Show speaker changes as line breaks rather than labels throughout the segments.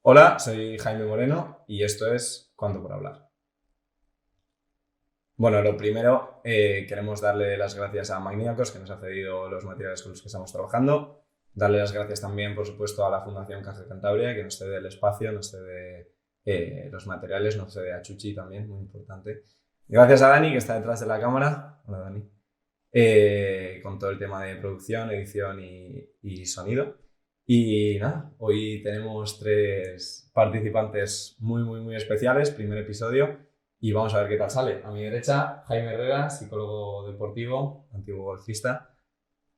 Hola, soy Jaime Moreno y esto es Cuánto por hablar. Bueno, lo primero, queremos darle las gracias a Magníacos, que nos ha cedido los materiales con los que estamos trabajando. Darle las gracias también, por supuesto, a la Fundación Caja Cantabria, que nos cede el espacio, nos cede los materiales, nos cede a Chuchi también, muy importante. Y gracias a Dani, que está detrás de la cámara. Hola, Dani. Con todo el tema de producción, edición y sonido. Y nada, hoy tenemos 3 participantes muy especiales, primer episodio, y vamos a ver qué tal sale. A mi derecha, Jaime Herrera, psicólogo deportivo, antiguo golfista.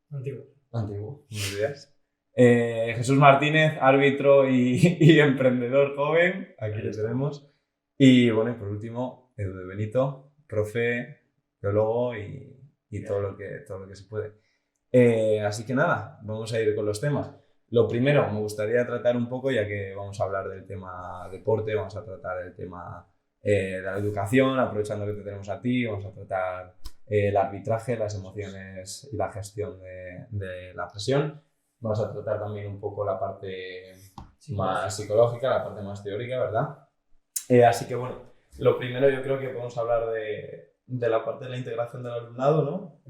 Antiguo, buenos días. Jesús Martínez, árbitro y emprendedor joven, aquí le tenemos. Y bueno, y por último, Edu de Benito, profe, biólogo y todo lo que se puede. Así que nada, vamos a ir con los temas. Lo primero, me gustaría tratar un poco, ya que vamos a hablar del tema deporte, vamos a tratar el tema de la educación, aprovechando que te tenemos a ti, vamos a tratar el arbitraje, las emociones y la gestión de la presión. Vamos a tratar también un poco la parte más psicológica, la parte más teórica, ¿verdad? Así que bueno, lo primero yo creo que podemos hablar de la parte de la integración del alumnado, ¿no?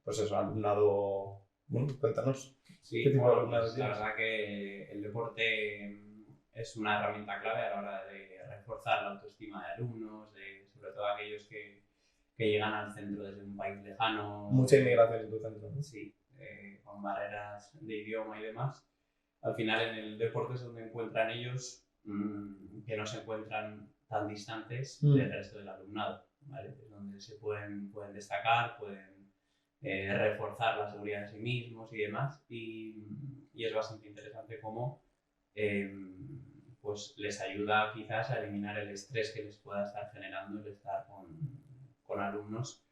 Pues eso, alumnado... Bueno, cuéntanos.
Sí,
¿Qué tipo de
bueno,
alumnado
pues la
tienes?
verdad que el deporte es una herramienta clave a la hora de reforzar la autoestima de alumnos, sobre todo aquellos que llegan al centro desde un país lejano.
Mucha inmigración en tu centro, ¿no?
Sí, con barreras de idioma y demás. Al final en el deporte es donde encuentran ellos que no se encuentran tan distantes del resto del alumnado, ¿vale? Es donde se pueden destacar, pueden reforzar la seguridad de sí mismos y demás, y es bastante interesante cómo pues les ayuda quizás a eliminar el estrés que les pueda estar generando el estar con alumnos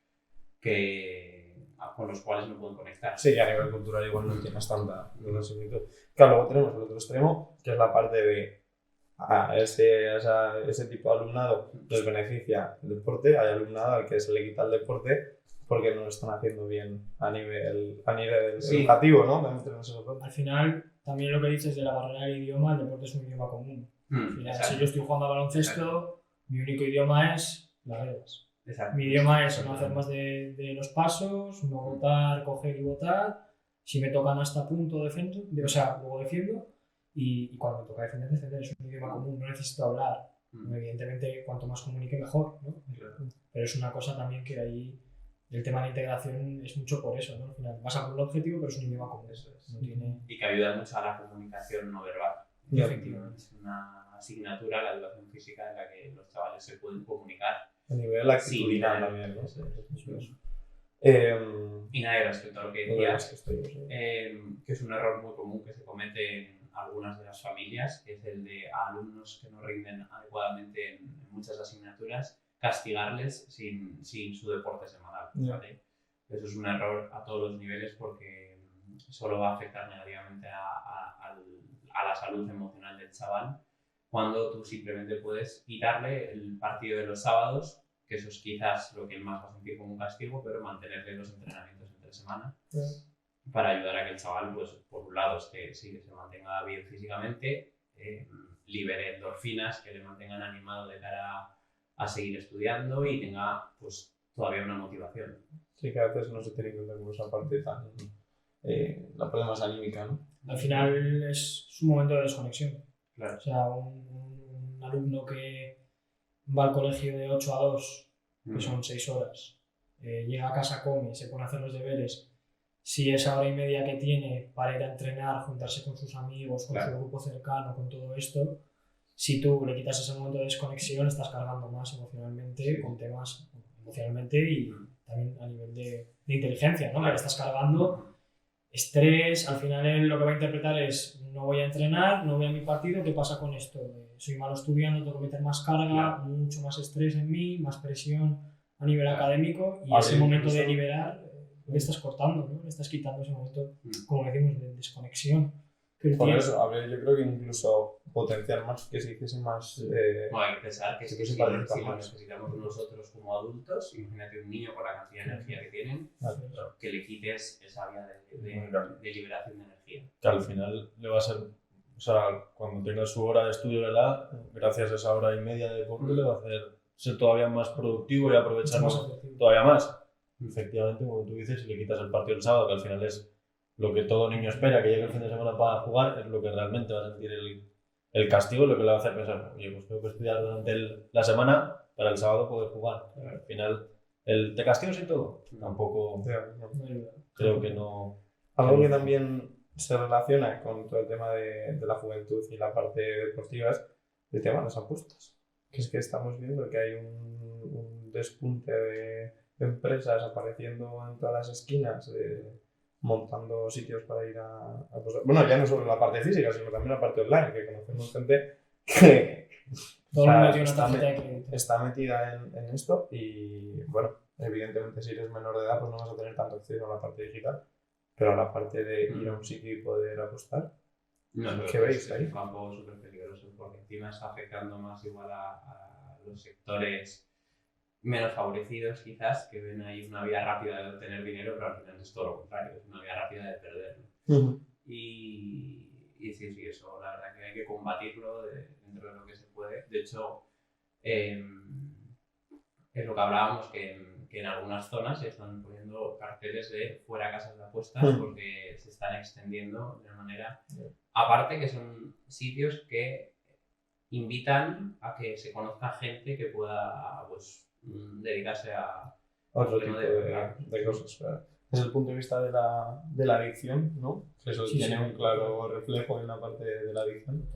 con los cuales no pueden conectar.
Sí, a nivel cultural igual no tienes tanta similitud. Claro, luego tenemos el otro extremo, que es la parte de ese tipo de alumnado les beneficia el deporte, hay alumnado al que se le quita el deporte porque no lo están haciendo bien a nivel educativo, ¿no?
Al final, también lo que dices de la barrera del idioma, el deporte es un idioma común. Al final, si yo estoy jugando a baloncesto, mi único idioma es las reglas.
Exacto.
Mi idioma es no hacer más de los pasos, no botar, coger y botar. Si me tocan hasta punto, defiendo, luego defiendo. Y cuando me toca defender es un idioma común, no necesito hablar. Evidentemente, cuanto más comunique, mejor, ¿no? Pero es una cosa también que ahí el tema de integración es mucho por eso, ¿no? Al final vas a por un objetivo, pero es un idioma común. No tiene...
Y que ayuda mucho a la comunicación no verbal.
Efectivamente.
Es una asignatura, la educación física, en la que los chavales se pueden comunicar.
A nivel actitudinal también, ¿no?
Y nada, respecto a lo que decías, que es un error muy común que se comete en algunas de las familias, que es el de alumnos que no rinden adecuadamente en muchas asignaturas, castigarles sin su deporte semanal, ¿vale? Eso es un error a todos los niveles porque solo va a afectar negativamente a la salud emocional del chaval, cuando tú simplemente puedes quitarle el partido de los sábados, que eso es quizás lo que él más va a sentir como un castigo, pero mantenerle los entrenamientos entre semana para ayudar a que el chaval, pues por un lado, que se mantenga bien físicamente, libere endorfinas que le mantengan animado de cara a seguir estudiando y tenga pues todavía una motivación.
Sí, que a veces no se tiene en cuenta como esa parte tan... la parte más anímica, ¿no?
Al final es un momento de desconexión.
Claro.
O sea, un alumno que va al colegio de 8 a 2, que son 6 horas, llega a casa, come, se pone a hacer los deberes. Si esa hora y media que tiene para ir a entrenar, juntarse con sus amigos, con su grupo cercano, con todo esto, si tú le quitas ese momento de desconexión, estás cargando más emocionalmente con temas emocionalmente y también a nivel de inteligencia, ¿no? Le estás cargando estrés. Al final él lo que va a interpretar es: no voy a entrenar, no voy a mi partido, ¿qué pasa con esto? Soy malo estudiando, tengo que meter más carga, mucho más estrés en mí, más presión a nivel académico, y ese momento de liberar le estás cortando, ¿no? Le estás quitando ese momento, como decimos, de desconexión.
Por eso, a ver, yo creo que incluso potenciar más, que se hiciese más...
No, hay que pensar que si lo necesitamos nosotros como adultos, imagínate un niño con la cantidad de energía que tienen, que le quites esa vía de liberación de energía.
Que al final le va a ser
o sea, cuando tenga su hora de estudio, ¿verdad? Gracias a esa hora y media de deporte le va a hacer ser todavía más productivo y aprovecharlo todavía más. Efectivamente, como tú dices, si le quitas el partido el sábado, que al final es lo que todo niño espera, que llegue el fin de semana para jugar, es lo que realmente va a sentir el castigo, lo que le va a hacer pensar, oye, pues tengo que estudiar durante la semana para el sábado poder jugar. Al final, te castigo y todo, tampoco creo que no...
Algo que también se relaciona con todo el tema de la juventud y la parte deportiva es el tema de las apuestas. Que es que estamos viendo que hay un despunte de empresas apareciendo en todas las esquinas, montando sitios para ir a apostar. Bueno, ya no solo la parte física, sino también la parte online, que conocemos gente que está metida en esto y, bueno, evidentemente si eres menor de edad pues no vas a tener tanto acceso a la parte digital, pero a la parte de ir a un sitio y poder apostar, ¿qué veis ahí?
Es un campo súper peligroso porque encima está afectando más igual a los sectores menos favorecidos quizás, que ven ahí una vía rápida de obtener dinero, pero al final es todo lo contrario, es una vía rápida de perderlo. Y sí, eso la verdad que hay que combatirlo dentro de lo que se puede. De hecho, es lo que hablábamos, que en algunas zonas se están poniendo carteles de fuera casas de apuestas porque se están extendiendo de una manera... Aparte que son sitios que invitan a que se conozca gente que pueda pues dedicarse a
otro tipo de cosas. Desde el punto de vista de la adicción, ¿no? Eso tiene un claro reflejo en la parte de la adicción.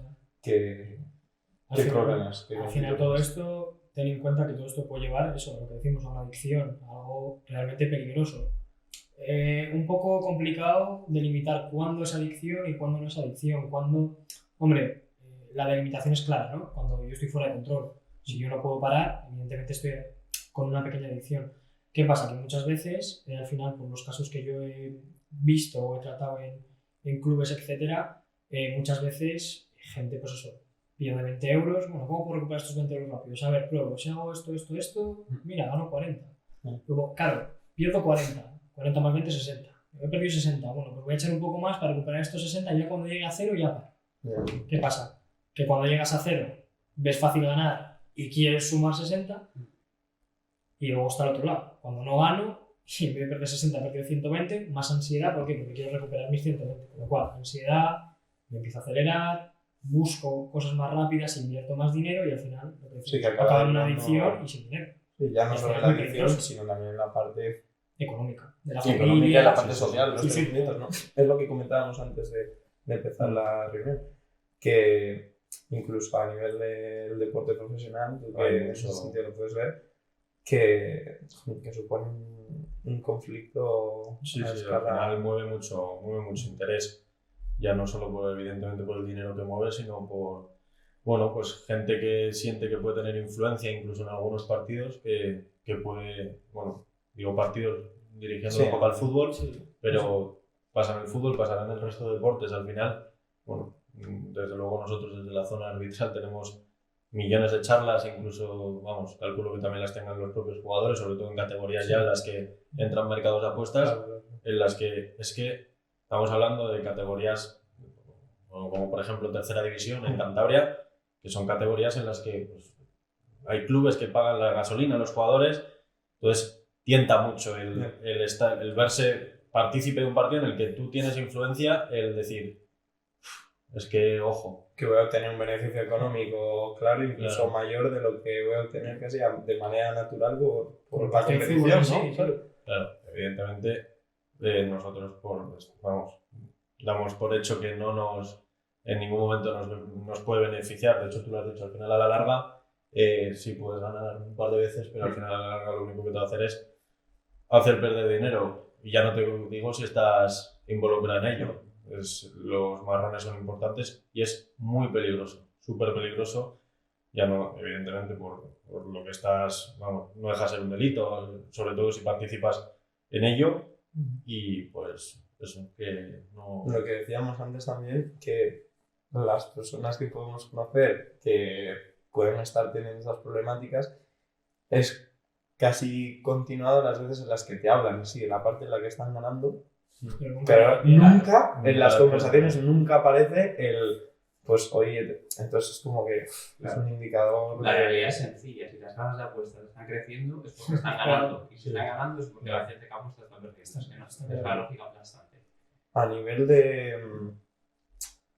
¿Qué problemas?
Al final todo esto, ten en cuenta que todo esto puede llevar eso, lo que decimos, a una adicción, a algo realmente peligroso. Un poco complicado delimitar cuándo es adicción y cuándo no es adicción. Hombre, la delimitación es clara, ¿no? Cuando yo estoy fuera de control. Si yo no puedo parar, evidentemente estoy con una pequeña adicción. ¿Qué pasa? Que muchas veces, al final, por los casos que yo he visto o he tratado en clubes, etcétera, muchas veces gente, pues eso, pierde 20 euros. Bueno, ¿cómo puedo recuperar estos 20 euros rápidos? A ver, pruebo, si hago esto, mira, gano 40. Luego, claro, pierdo 40 más 20, 60. He perdido 60. Bueno, pues voy a echar un poco más para recuperar estos 60 y ya cuando llegue a cero ya paro. ¿Qué pasa? Que cuando llegas a cero ves fácil ganar y quieres sumar 60 y luego está al otro lado. Cuando no gano y en vez de perder 60 he perdido 120, más ansiedad. ¿Por qué? Porque quiero recuperar mis 120. Con lo cual, ansiedad, me empiezo a acelerar, busco cosas más rápidas, invierto más dinero y al final lo que decimos, acaba en una adicción y sin dinero.
Sí, ya no solo en la adicción, sino también en la parte
económica, de la
familia, económica y la parte social, los sentimientos, ¿no? Es lo que comentábamos antes de empezar la reunión, que incluso a nivel del deporte profesional, tú que en ese sentido lo puedes ver, que supone un conflicto.
Sí, al final mueve mucho interés, ya no solo evidentemente por el dinero que mueve, sino por, bueno, pues gente que siente que puede tener influencia incluso en algunos partidos, que puede, bueno, digo partidos dirigiendo un poco al fútbol, pero pasa en el fútbol, pasará en el resto de deportes. Al final, bueno, desde luego nosotros desde la zona arbitral tenemos millones de charlas, incluso, vamos, calculo que también las tengan los propios jugadores, sobre todo en categorías ya en las que entran mercados de apuestas, en las que es que estamos hablando de categorías como por ejemplo tercera división en Cantabria, que son categorías en las que pues, hay clubes que pagan la gasolina a los jugadores, entonces tienta mucho el verse partícipe de un partido en el que tú tienes influencia, el decir, es que, ojo.
Que voy a obtener un beneficio económico, claro, incluso mayor de lo que voy a obtener casi de manera natural por la competición, ¿no?
Sí,
claro, evidentemente nosotros damos por hecho que en ningún momento nos puede beneficiar. De hecho, tú lo has dicho, al final a la larga sí puedes ganar un par de veces, pero al final a la larga lo único que te va a hacer es hacer perder dinero. Y ya no te digo si estás involucrado en ello. Los marrones son importantes y es muy peligroso, súper peligroso. Ya no, evidentemente, por lo que estás, vamos, no deja de ser un delito, sobre todo si participas en ello. Y pues eso, que no...
Lo que decíamos antes también, que las personas que podemos conocer que pueden estar teniendo estas problemáticas es casi continuado las veces en las que te hablan, sí, en la parte en la que están ganando, pero nunca en las conversaciones nunca aparece pues oye, entonces es como que es un indicador.
La realidad es sencilla, si las casas de apuestas están creciendo es porque están ganando, y si están ganando es porque la gente que apuesta está perdiendo. Es la lógica aplastante.
A nivel de,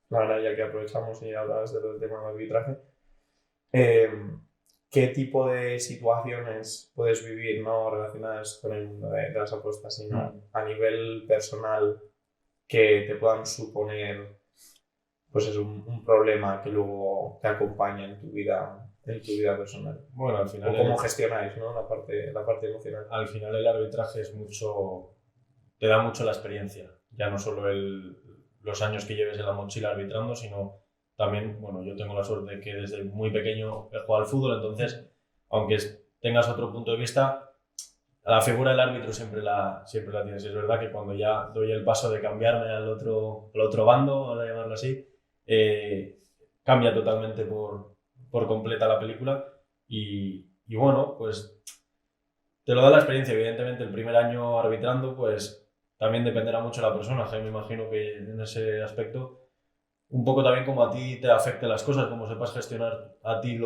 la verdad, ya que aprovechamos y hablabas del tema del arbitraje, ¿qué tipo de situaciones puedes vivir, no relacionadas con el mundo de las apuestas, sino a nivel personal que te puedan suponer, pues es un problema que luego te acompaña en tu vida personal?
Bueno, al final...
O cómo gestionáis, ¿no? la parte emocional.
Al final el arbitraje es mucho... te da mucho la experiencia. Ya no solo los años que lleves en la mochila arbitrando, sino también, bueno, yo tengo la suerte de que desde muy pequeño he jugado al fútbol, entonces, aunque tengas otro punto de vista, la figura del árbitro siempre la tienes. Es verdad que cuando ya doy el paso de cambiarme al otro bando, vamos a llamarlo así, cambia totalmente por completa la película y bueno, pues te lo da la experiencia. Evidentemente el primer año arbitrando pues también dependerá mucho de la persona. Me imagino que en ese aspecto un poco también como a ti te afecten las cosas, como sepas gestionar a ti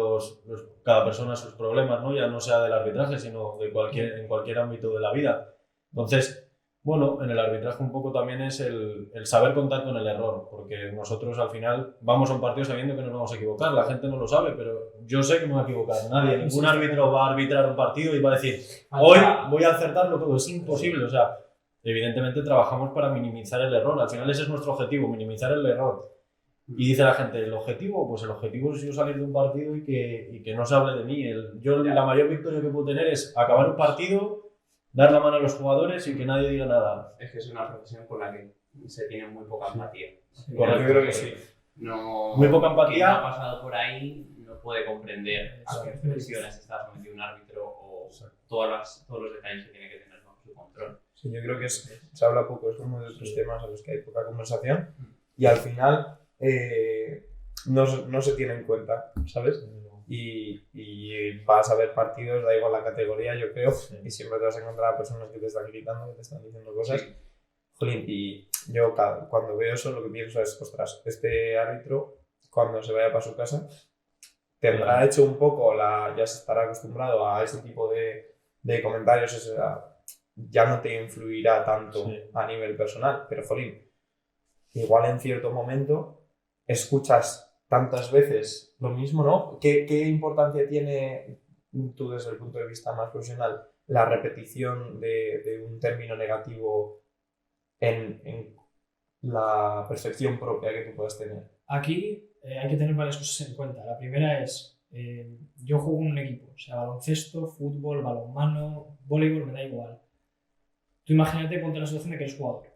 cada persona sus problemas, ¿no? Ya no sea del arbitraje, sino en cualquier ámbito de la vida. Entonces, bueno, en el arbitraje un poco también es el saber contar con el error, porque nosotros al final vamos a un partido sabiendo que nos vamos a equivocar. La gente no lo sabe, pero yo sé que me voy a equivocar. Ningún árbitro va a arbitrar un partido y va a decir, hoy voy a acertarlo todo. Es imposible, o sea, evidentemente trabajamos para minimizar el error. Al final ese es nuestro objetivo, minimizar el error. Y dice la gente, ¿el objetivo? Pues el objetivo es yo salir de un partido y que no se hable de mí. La mayor victoria que puedo tener es acabar un partido, dar la mano a los jugadores y que nadie diga nada.
Es que es una profesión con la que se tiene muy poca empatía.
Sí, yo creo que sí.
Muy
poca empatía.
Quien no ha pasado por ahí no puede comprender a qué presiones está sometido un árbitro o todos los detalles que tiene que tener bajo su control.
Sí, yo creo que se habla poco, es uno de otros temas a los que hay poca conversación y al final no se tiene en cuenta, ¿sabes? Y vas a ver partidos, da igual la categoría, yo creo, y siempre te vas a encontrar a personas que te están gritando, que te están diciendo cosas. Sí. Jolín, y yo cuando veo eso lo que pienso es, ostras, este árbitro cuando se vaya para su casa tendrá hecho un poco, ya se estará acostumbrado a ese tipo de comentarios, ya no te influirá tanto a nivel personal, pero jolín, igual en cierto momento escuchas tantas veces lo mismo, ¿no? ¿Qué importancia tiene tú desde el punto de vista más profesional la repetición de un término negativo en la percepción propia que tú puedas tener?
Aquí hay que tener varias cosas en cuenta. La primera es, yo juego en un equipo, o sea, baloncesto, fútbol, balonmano, voleibol, me da igual. Tú imagínate, ponte la situación de que eres jugador.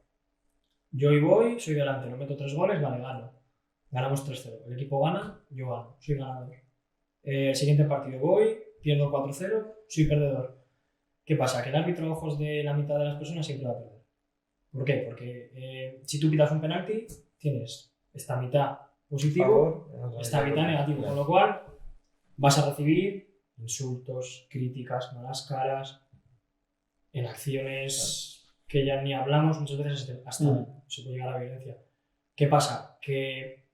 Yo hoy voy, soy delante, no meto 3 goles, vale, gano. Ganamos 3-0. El equipo gana, yo gano, soy ganador. El siguiente partido voy, pierdo 4-0, soy perdedor. ¿Qué pasa? Que el árbitro a ojos de la mitad de las personas siempre va a perder. ¿Por qué? Porque si tú pitas un penalti, tienes esta mitad positivo, esta mitad negativo, con lo cual vas a recibir insultos, críticas, malas caras, en acciones que ya ni hablamos, muchas veces hasta se puede llegar a la violencia. ¿Qué pasa? Que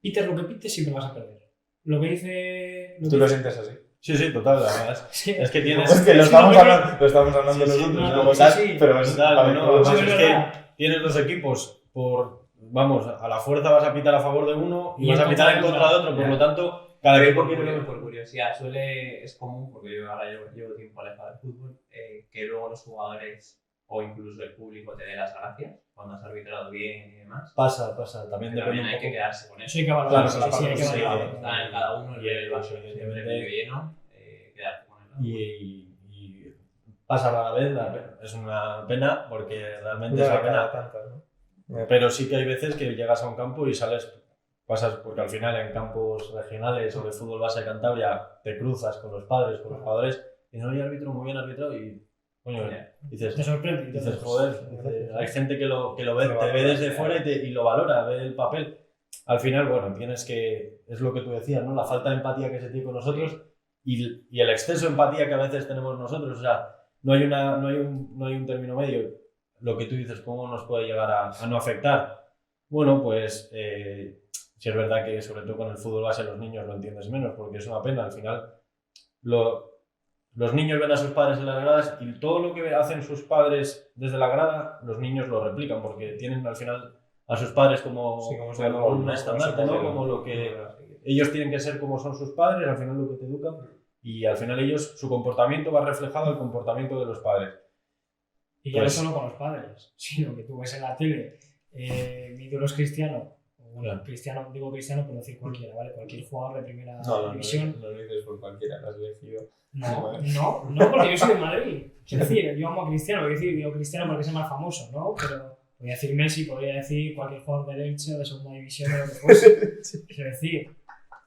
pites lo que pites siempre vas a perder. Lo que dice...
¿Tú lo sientes así?
Sí, total, además.
Sí.
Es que tienes...
Es que lo estamos hablando nosotros,
no,
pero es que
es
tienes los equipos vamos, a la fuerza vas a pitar a favor de uno y vas a pitar en contra de otro, por lo tanto, cada equipo
por curiosidad, es común, porque yo ahora llevo tiempo alejado del fútbol, que luego los jugadores o incluso el público te dé las gracias cuando has arbitrado bien y demás.
Pasa, también depende un
hay
poco.
que quedarse con eso.
Eso hay que valorar,
claro,
hay que valorar.
Está en cada uno el vaso siempre medio lleno, quedarte con él.
Y pasa rara vez, es una pena porque realmente es una pena.
Tantas, ¿no?
Pero sí que hay veces que llegas a un campo y pasas, porque al final en campos regionales o de fútbol base de Cantabria te cruzas con los padres, con los jugadores y no hay árbitro, muy bien arbitrado y coño, dices,
te sorprende.
Dices, joder, hay gente que lo ve, te ve desde fuera y lo valora, ve el papel. Al final, bueno, tienes que, es lo que tú decías, ¿no? La falta de empatía que se tiene con nosotros y el exceso de empatía que a veces tenemos nosotros, o sea, no hay un término medio. Lo que tú dices, ¿cómo nos puede llegar a no afectar? Bueno, pues sí es verdad que sobre todo con el fútbol base los niños lo entiendes menos, porque es una pena, al final los niños ven a sus padres en las gradas y todo lo que hacen sus padres desde la grada, los niños lo replican, porque tienen al final a sus padres como un estandarte, ¿no? Como lo que ellos tienen que ser como son sus padres, al final lo que te educan, y al final ellos, su comportamiento va reflejado al comportamiento de los padres.
Y ya no solo con los padres, sino que tú ves en la tele, mi ídolo es Cristiano, bueno, cristiano, digo cristiano por decir cualquiera, ¿vale? Cualquier jugador de primera división.
No lo dices por cualquiera, lo has elegido.
No, porque yo soy de Madrid. Quiero decir, yo amo a Cristiano, digo Cristiano porque es el más famoso, ¿no? Pero podría decir Messi, podría decir cualquier jugador de Elche o de segunda división de lo que fuese. Quiero decir,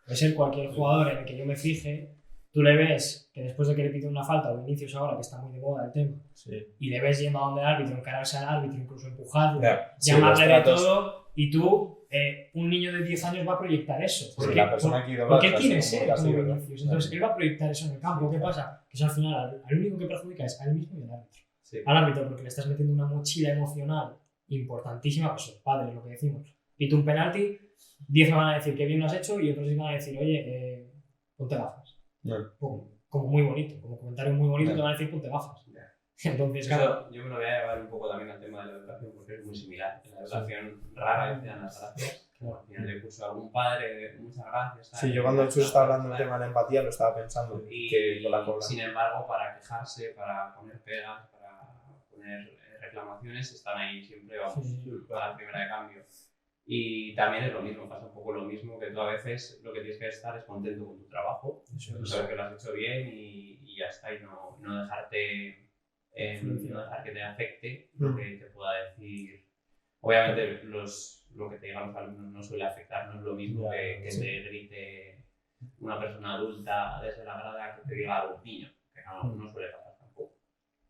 puede ser cualquier jugador en el que yo me fije. Tú le ves que después de que le piten una falta, o Vinicius ahora, que está muy de moda el tema, y le ves yendo a donde el árbitro, encararse al árbitro, incluso empujarlo, llamarle de todo, y tú, un niño de 10 años va a proyectar eso.
Porque la persona que
porque él quiere ser como Vinicius. Entonces, él va a proyectar eso en el campo. ¿Qué pasa? Que eso al final, al único que perjudica es a él mismo y al árbitro. Sí. Al árbitro, porque le estás metiendo una mochila emocional importantísima, pues los padres, lo que decimos. Pito un penalti, 10 me van a decir que bien lo has hecho, y otros 10 van a decir, oye, ponte gafas. Como muy bonito, como comentario muy bonito, te van a decir ponte gafas. Entonces,
claro, yo me lo voy a llevar un poco también al tema de la educación, porque es muy similar. En la educación rara vez te dan las gracias. Al final de curso algún padre, muchas gracias.
Sí, yo cuando Chus estaba hablando del tema de la empatía lo estaba pensando.
Y con la cobra. Sin embargo, para quejarse, para poner pegas, para poner reclamaciones, están ahí siempre, vamos, para la primera de cambio. Y también es lo mismo, pasa un poco lo mismo, que tú a veces lo que tienes que estar es contento con tu trabajo, sabes que lo has hecho bien y ya está, y no dejarte, no dejar que te afecte lo que te pueda decir. Obviamente lo que te digan los alumnos no suele afectar, no es lo mismo que te grite una persona adulta desde la grada que te diga algo niño, que no suele pasar.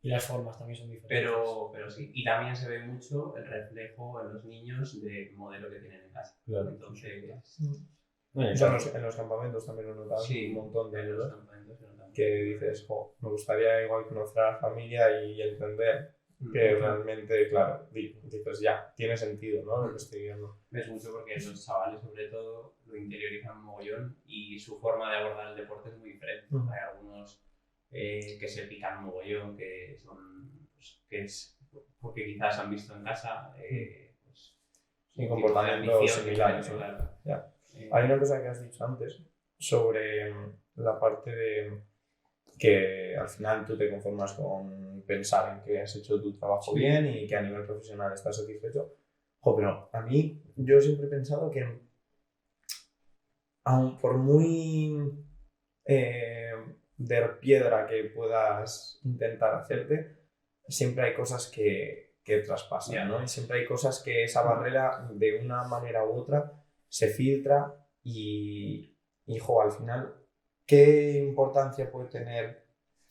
Y las formas también son diferentes.
Pero sí, y también se ve mucho el reflejo en los niños del modelo que tienen en casa.
Claro.
Entonces,
en los campamentos también lo he notado, un montón de ellos que dices, me gustaría igual conocer a la familia y entender que realmente, claro, dices, ya, tiene sentido, ¿no? Lo que estoy viendo.
Ves mucho porque los chavales, sobre todo, lo interiorizan un mogollón y su forma de abordar el deporte es muy diferente. Hay algunos que se pican un mogollón, que son, pues, que es porque quizás han visto en casa pues,
un comportamiento similar.
Claro.
Hay una cosa que has dicho antes sobre la parte de que al final tú te conformas con pensar en que has hecho tu trabajo bien y que a nivel profesional estás satisfecho. Pero a mí, yo siempre he pensado que aun por muy de piedra que puedas intentar hacerte, siempre hay cosas que traspasan, ¿no? Y siempre hay cosas que esa barrera de una manera u otra se filtra y al final, ¿qué importancia puede tener?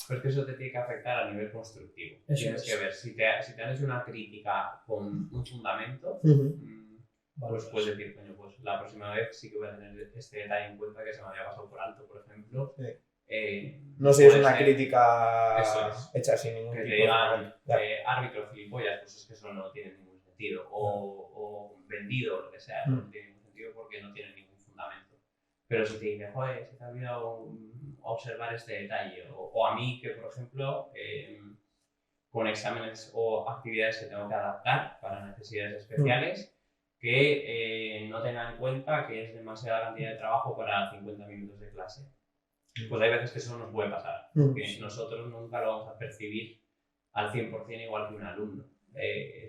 Pero es que eso te tiene que afectar a nivel constructivo. Tienes que ver, si te han hecho una crítica con un fundamento, pues puedes decir, coño, pues la próxima vez sí que voy a tener este detalle en cuenta que se me había pasado por alto, por ejemplo.
No sé si es una crítica hecha sin ningún tipo
de... Que te digan árbitro gilipollas, pues es que eso no tiene ningún sentido. O vendido, lo que sea, no tiene ningún sentido porque no tiene ningún fundamento. Pero si te dicen, joder, se te ha olvidado observar este detalle, o a mí que, por ejemplo, con exámenes o actividades que tengo que adaptar para necesidades especiales, que no tengan en cuenta que es demasiada cantidad de trabajo para 50 minutos de clase. Pues hay veces que eso nos puede pasar, porque nosotros nunca lo vamos a percibir al 100% igual que un alumno.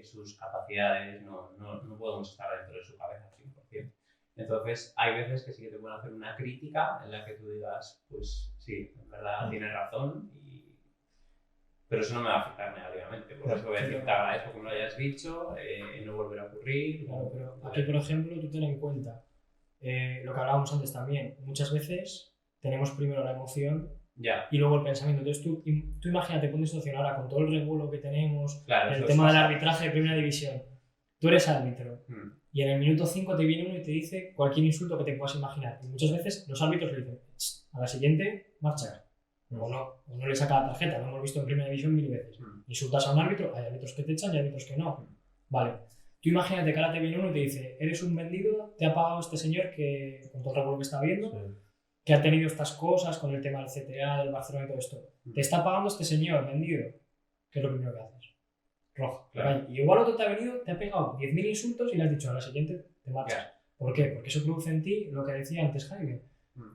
Sus capacidades no podemos estar dentro de su cabeza al 100%. Entonces, hay veces que sí que te pueden hacer una crítica en la que tú digas, pues sí, en verdad tienes razón, pero eso no me va a afectar negativamente. Por eso voy a decir, te agradezco que me lo hayas dicho, no volverá a ocurrir.
Claro, pero aquí, por ejemplo, tú ten en cuenta lo que hablábamos antes también. Muchas veces tenemos primero la emoción y luego el pensamiento. Entonces, tú imagínate, ponte situación ahora con todo el revuelo que tenemos, el tema del arbitraje de primera división. Tú eres árbitro. Y en el minuto 5 te viene uno y te dice cualquier insulto que te puedas imaginar. Y muchas veces los árbitros le dicen, a la siguiente, marcha. O no le saca la tarjeta, lo hemos visto en primera división 1000 veces. Insultas a un árbitro, hay árbitros que te echan y árbitros que no. Vale. Tú imagínate que ahora te viene uno y te dice, eres un vendido, te ha pagado este señor que, con todo el revuelo que está viendo, que ha tenido estas cosas con el tema del CTA, del Barcelona y todo esto. Te está pagando este señor vendido. ¿Qué es lo primero que haces? Roja.
Claro.
Y igual otro te ha venido, te ha pegado 10.000 insultos y le has dicho a la siguiente te marchas.
Claro.
¿Por qué? Porque eso produce en ti lo que decía antes Jaime.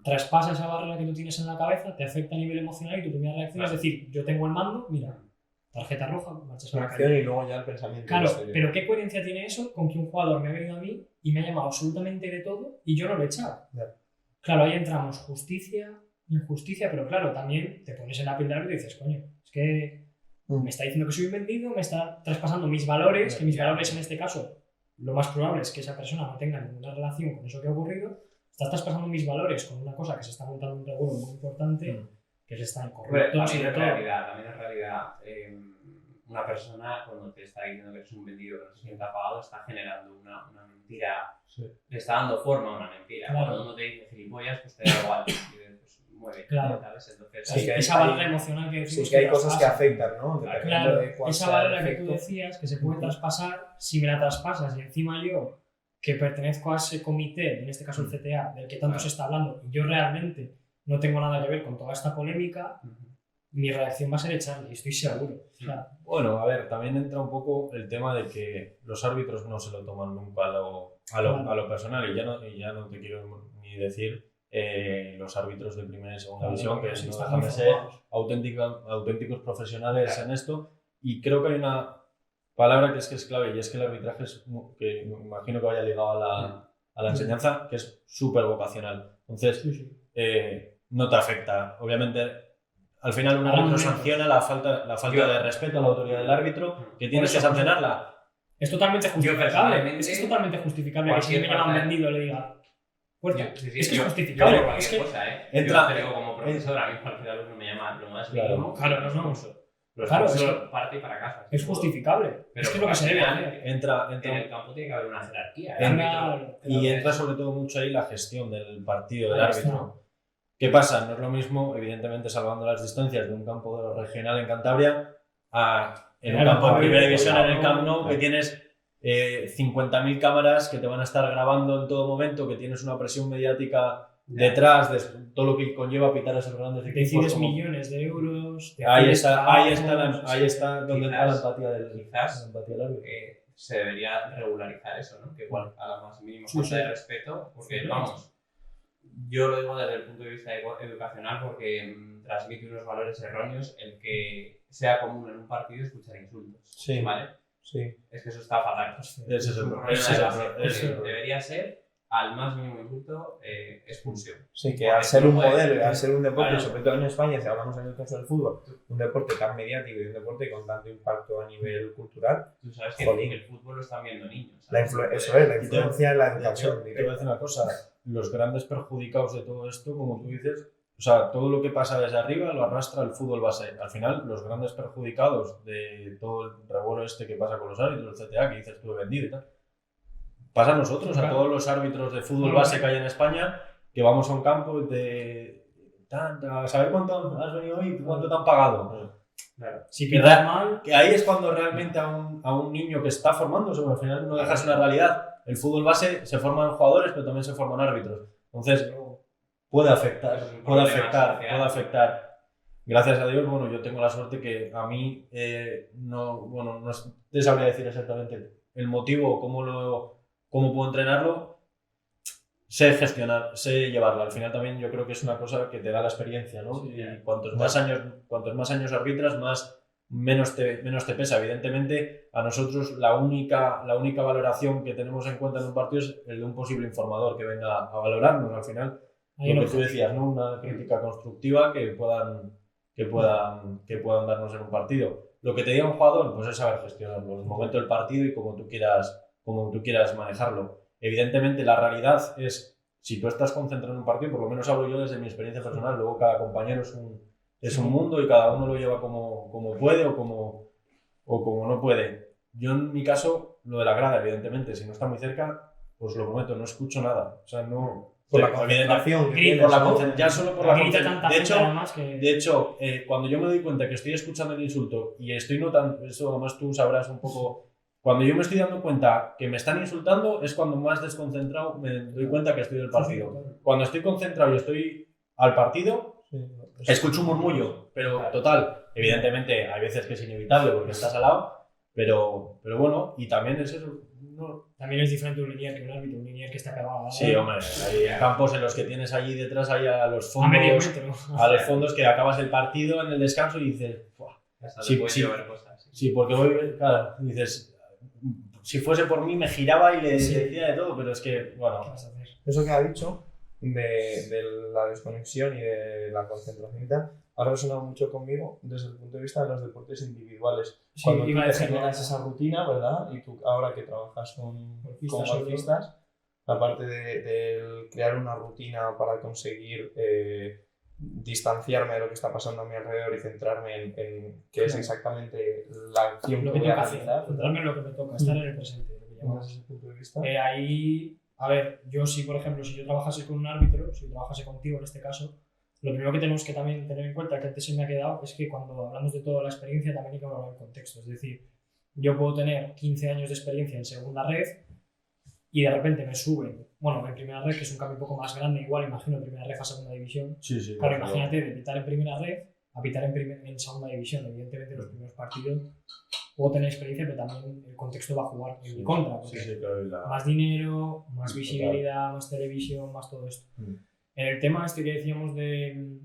Traspasa esa barrera que tú tienes en la cabeza, te afecta a nivel emocional y tu primera reacción es decir, yo tengo el mando, mira, tarjeta roja, marchas a la calle.
Y luego ya el pensamiento.
Claro, pero ¿qué coherencia tiene eso con que un jugador me ha venido a mí y me ha llamado absolutamente de todo y yo no lo he echado?
Ya.
Claro, ahí entramos justicia, injusticia, pero claro, también te pones en la piel del árbitro y dices, coño, es que me está diciendo que soy un vendido, me está traspasando mis valores, que mis valores en este caso, lo más probable es que esa persona no tenga ninguna relación con eso que ha ocurrido, estás traspasando mis valores con una cosa que se está montando un revuelo muy importante, que se está incorrecto.
También es realidad, una persona cuando te está diciendo que eres un vendido que no se sienta pagado está generando una mentira, le está dando forma a una mentira.
Claro.
Cuando uno te dice gilipollas, pues te da igual. Pues, mueve,
claro.
¿sabes? Entonces,
Sí, que
esa barrera emocional que decimos.
Sí, que hay cosas que afectan, ¿no?
Claro, esa barrera que tú decías que se puede traspasar, si me la traspasas y encima yo, que pertenezco a ese comité, en este caso el CTA, del que tanto se está hablando, y yo realmente no tengo nada que ver con toda esta polémica, mi reacción va a ser echarle, estoy seguro. O sea,
bueno, a ver, también entra un poco el tema de que los árbitros no se lo toman nunca a lo personal, y ya no te quiero ni decir los árbitros de primera y segunda división, que no dejan de ser auténticos profesionales en esto, y creo que hay una palabra que es clave, y es que el arbitraje que me imagino que vaya ligado a la enseñanza, que es súper vocacional. Entonces, no te afecta. Obviamente, al final un árbitro sanciona la falta de respeto a la autoridad del árbitro, que tienes que sancionarla.
Es totalmente justificable. Es totalmente justificable que si me llaman vendido le diga. Es que es justificable. Es que
yo te digo como profesor, a mí cualquier alumno me llama lo más mínimo.
Claro, no.
Claro, es parte y para casa.
Es justificable.
Pero
es que lo que se debe hacer.
Entra
en el campo tiene que haber una jerarquía.
Y entra sobre todo mucho ahí la gestión del partido, del árbitro. ¿Qué pasa? No es lo mismo, evidentemente, salvando las distancias de un campo regional en Cantabria en un campo de primera división en el Camp Nou, que tienes 50.000 cámaras que te van a estar grabando en todo momento, que tienes una presión mediática detrás de todo lo que conlleva pitar a esos grandes equipos.
Decides millones de euros.
Ahí está donde entra la empatía del árbitro.
Se debería regularizar eso, ¿no? Que igual a la más mínima falta de respeto, porque vamos, yo lo digo desde el punto de vista educacional porque transmite unos valores erróneos el que sea común en un partido escuchar insultos.
Sí.
¿Vale?
Sí.
Es que eso está fatal. Debería ser al más mínimo insulto expulsión.
Sí, que al ser un modelo, al ser un deporte, sobre todo en España, si hablamos en el caso del fútbol, un deporte tan mediático y un deporte con tanto impacto a nivel cultural.
Tú sabes que el fútbol lo están viendo niños.
La influencia en la educación.
Te voy a decir una cosa, los grandes perjudicados de todo esto, como tú dices, o sea, todo lo que pasa desde arriba lo arrastra el fútbol base. Al final, los grandes perjudicados de todo el revuelo que pasa con los árbitros, el CTA, que dices tú he vendido y tal, pasa a nosotros, a todos los árbitros de fútbol base que hay en España, que vamos a un campo a saber cuánto has venido hoy, cuánto te han pagado.
Claro. Si piensas mal,
que ahí es cuando realmente a un niño que está formándose, al final no dejas una realidad. El fútbol base se forman jugadores, pero también se forman árbitros. Entonces, puede afectar. Gracias a Dios, bueno, yo tengo la suerte que a mí no te sabría decir exactamente el motivo, cómo puedo entrenarlo. Sé gestionar, sé llevarlo. Al final también yo creo que es una cosa que te da la experiencia, ¿no? Sí, y cuantos más años arbitras, menos te pesa. Evidentemente, a nosotros la única valoración que tenemos en cuenta en un partido es el de un posible informador que venga a valorarnos. Al final, lo que tú decías, ¿no? Una crítica constructiva que puedan darnos en un partido. Lo que te diga un jugador, pues es saber gestionarlo, el momento del partido y como tú quieras manejarlo. Evidentemente, la realidad es, si tú estás concentrado en un partido, por lo menos hablo yo desde mi experiencia personal, luego cada compañero es un mundo y cada uno lo lleva como puede o como no puede. Yo en mi caso, lo de la grada, evidentemente, si no está muy cerca, pues lo prometo, no escucho nada. O sea, no...
Por la concentración.
Ya solo por la concentración. De hecho, cuando yo me doy cuenta que estoy escuchando el insulto y estoy notando, eso además tú sabrás un poco cuando yo me estoy dando cuenta que me están insultando es cuando más desconcentrado me doy cuenta que estoy del partido. Cuando estoy concentrado y estoy al partido, escucho un murmullo, pero total, evidentemente hay veces que es inevitable porque estás al lado, pero bueno, y también es eso. No.
También es diferente un linier que un árbitro, un linier que está pegado.
Sí, hombre, hay campos en los que tienes allí detrás ahí a los
A medio
fondos,
metro.
a los fondos que acabas el partido en el descanso y dices, ¡buah! Sí, porque voy, claro, dices, si fuese por mí me giraba y le decía de todo, pero es que, bueno.
¿Qué vas a hacer?
Eso que ha dicho de la desconexión y de la concentración y tal, ha resonado mucho conmigo desde el punto de vista de los deportes individuales.
Sí,
Cuando tú
iba a
te
decirlo.
generas esa rutina, ¿verdad? Y tú ahora que trabajas con golfistas, aparte de crear una rutina para conseguir distanciarme de lo que está pasando a mi alrededor y centrarme en qué es exactamente la acción
Lo
que
que
voy a
toca hacer,
realizar.
centrarme en lo que me toca, estar en el presente. Lo que llamamos.
Desde ese punto de vista.
Ahí, a ver, yo sí, por ejemplo, si yo trabajase con un árbitro, si yo trabajase contigo en este caso, lo primero que tenemos que también tener en cuenta, que antes se me ha quedado, es que cuando hablamos de toda la experiencia también hay que hablar del contexto. Es decir, yo puedo tener 15 años de experiencia en segunda red y de repente me suben, bueno, en primera red, que es un cambio un poco más grande, igual imagino primera red a segunda división.
Sí,
Claro, imagínate de pitar en primera red a pitar en segunda división. Evidentemente, los primeros partidos puedo tener experiencia, pero también el contexto va a jugar en mi contra. Porque
claro,
más dinero, más visibilidad, más televisión, más todo esto. En el tema este que decíamos de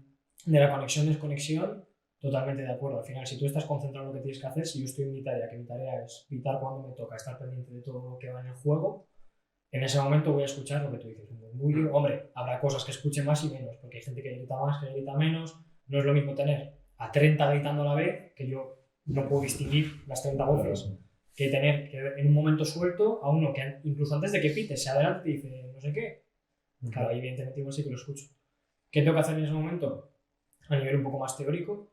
la conexión-desconexión, totalmente de acuerdo. Al final, si tú estás concentrado en lo que tienes que hacer, si yo estoy en mi tarea, que mi tarea es pitar cuando me toca, estar pendiente de todo lo que va en el juego, en ese momento voy a escuchar lo que tú dices, un murmullo. Hombre, habrá cosas que escuche más y menos, porque hay gente que grita más, que grita menos. No es lo mismo tener a 30 gritando a la vez, que yo no puedo distinguir las 30 voces, que tener que en un momento suelto a uno que incluso antes de que pite se adelante y dice no sé qué. Claro, evidentemente igual sí que lo escucho. ¿Qué tengo que hacer en ese momento? A nivel un poco más teórico,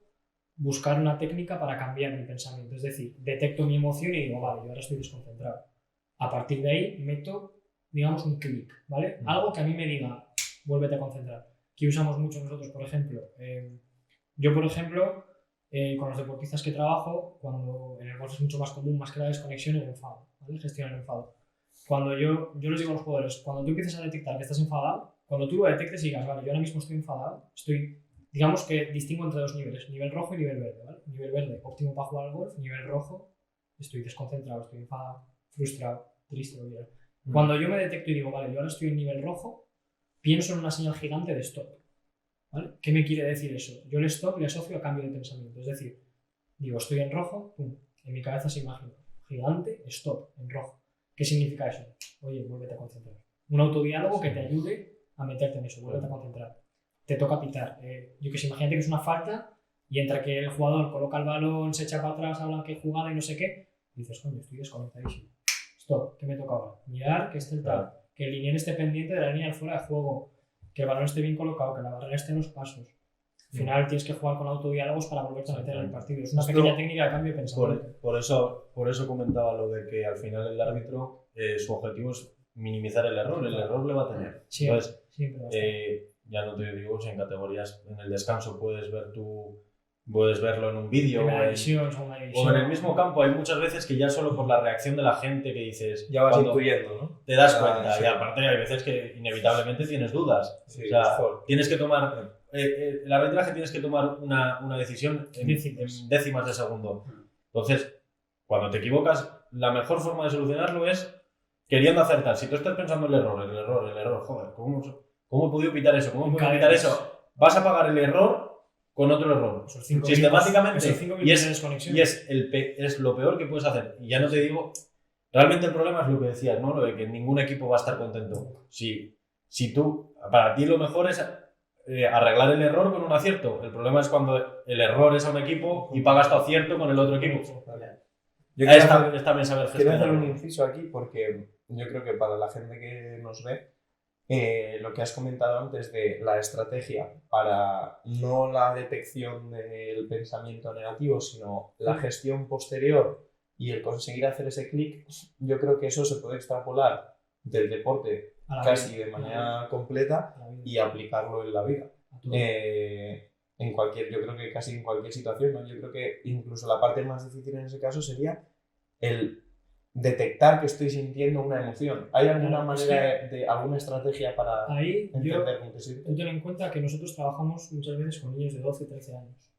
buscar una técnica para cambiar mi pensamiento. Es decir, detecto mi emoción y digo, vale, yo ahora estoy desconcentrado. A partir de ahí meto, digamos, un clic, ¿vale? Algo que a mí me diga, vuélvete a concentrar. Que usamos mucho nosotros, por ejemplo. Yo, por ejemplo, con los deportistas que trabajo, cuando en el golf es mucho más común, más que la desconexión, el enfado, ¿vale? Gestión el enfado. Cuando yo les digo a los jugadores, cuando tú empieces a detectar que estás enfadado, cuando tú lo detectes y digas, vale, yo ahora mismo estoy enfadado, digamos que distingo entre dos niveles, nivel rojo y nivel verde, ¿vale? Nivel verde, óptimo para jugar al golf, nivel rojo, estoy desconcentrado, estoy enfadado, frustrado, triste, lo que quieras. Cuando yo me detecto y digo, vale, yo ahora estoy en nivel rojo, pienso en una señal gigante de stop, ¿vale? ¿Qué me quiere decir eso? Yo el stop le asocio a cambio de pensamiento, es decir, digo, estoy en rojo, pum, en mi cabeza se imagina, gigante, stop, en rojo. ¿Qué significa eso? Oye, vuélvete a concentrar. Un autodiálogo que te ayude a meterte en eso, vuélvete a concentrar. Te toca pitar. Yo que sé, imagínate que es una falta y entre que el jugador coloca el balón, se echa para atrás, hablan que jugada y no sé qué, dices, coño, estoy desconectadísimo. Stop, ¿qué me toca ahora? Mirar que esté el tal, que el linier esté pendiente de la línea del fuera de juego, que el balón esté bien colocado, que la barrera esté en los pasos. Al final tienes que jugar con autodiálogos para volverte a meter en el partido. Es una pequeña técnica de cambio de pensamiento.
Por eso comentaba lo de que al final el árbitro, su objetivo es minimizar el error. El error le va a tener.
Sí,
entonces,
siempre
ya no te digo si en categorías, en el descanso puedes verlo en un vídeo o en el mismo campo. Hay muchas veces que ya solo por la reacción de la gente que dices,
ya vas intuyendo, ¿no?
Te das cuenta. Sí. Y aparte hay veces que inevitablemente tienes dudas.
Sí,
o sea, tienes que tomar el arbitraje, tienes que tomar una decisión en décimas de segundo. Entonces, cuando te equivocas, la mejor forma de solucionarlo es queriendo acertar. Si tú estás pensando el error, joder, ¿cómo he podido pitar eso? ¿Cómo he podido pitar eso? Vas a pagar el error con otro error. Sistemáticamente. Y es lo peor que puedes hacer. Y ya no te digo, realmente el problema es lo que decías, ¿no? Lo de que ningún equipo va a estar contento. Si tú, para ti lo mejor es arreglar el error con un acierto. El problema es cuando el error es a un equipo y pagas tu acierto con el otro equipo.
Yo
quiero hacer
un inciso aquí porque yo creo que para la gente que nos ve, lo que has comentado antes de la estrategia para no la detección del pensamiento negativo, sino la gestión posterior y el conseguir hacer ese clic, yo creo que eso se puede extrapolar del deporte casi de manera completa y aplicarlo en la vida. Yo creo que casi en cualquier situación, ¿no? Yo creo que incluso la parte más difícil en ese caso sería el detectar que estoy sintiendo una emoción? ¿Hay alguna
Claro, es
manera de alguna estrategia para
Ahí
entender cómo te sientes?
tú ten en cuenta que nosotros trabajamos muchas veces con niños de 12 y 13 años.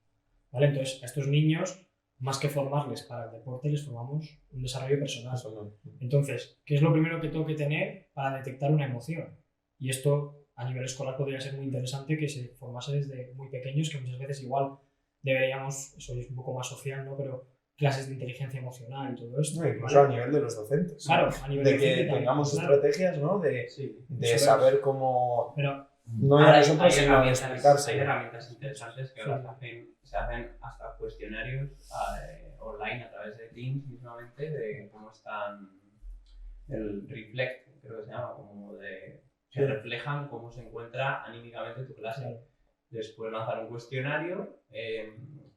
¿Vale? Entonces, a estos niños, más que formarles para el deporte, les formamos un desarrollo personal.
Eso no.
Entonces, ¿qué es lo primero que tengo que tener para detectar una emoción? Y esto a nivel escolar podría ser muy interesante que se formase desde muy pequeños, que muchas veces igual deberíamos, eso es un poco más social, ¿no? Pero clases de inteligencia emocional y todo esto.
No, incluso
¿vale?
a nivel de los docentes.
Claro, a nivel
De
docente
que
también,
tengamos
claro.
estrategias, ¿no? De
Eso
saber cómo...
Pero
No ir a nosotros, sino a explicarse.
Hay herramientas interesantes que ahora se hacen hasta cuestionarios online a través de Teams mismamente de cómo están el reflect, creo que se llama, como de que reflejan cómo se encuentra anímicamente tu clase.
Claro.
Después lanzar un cuestionario en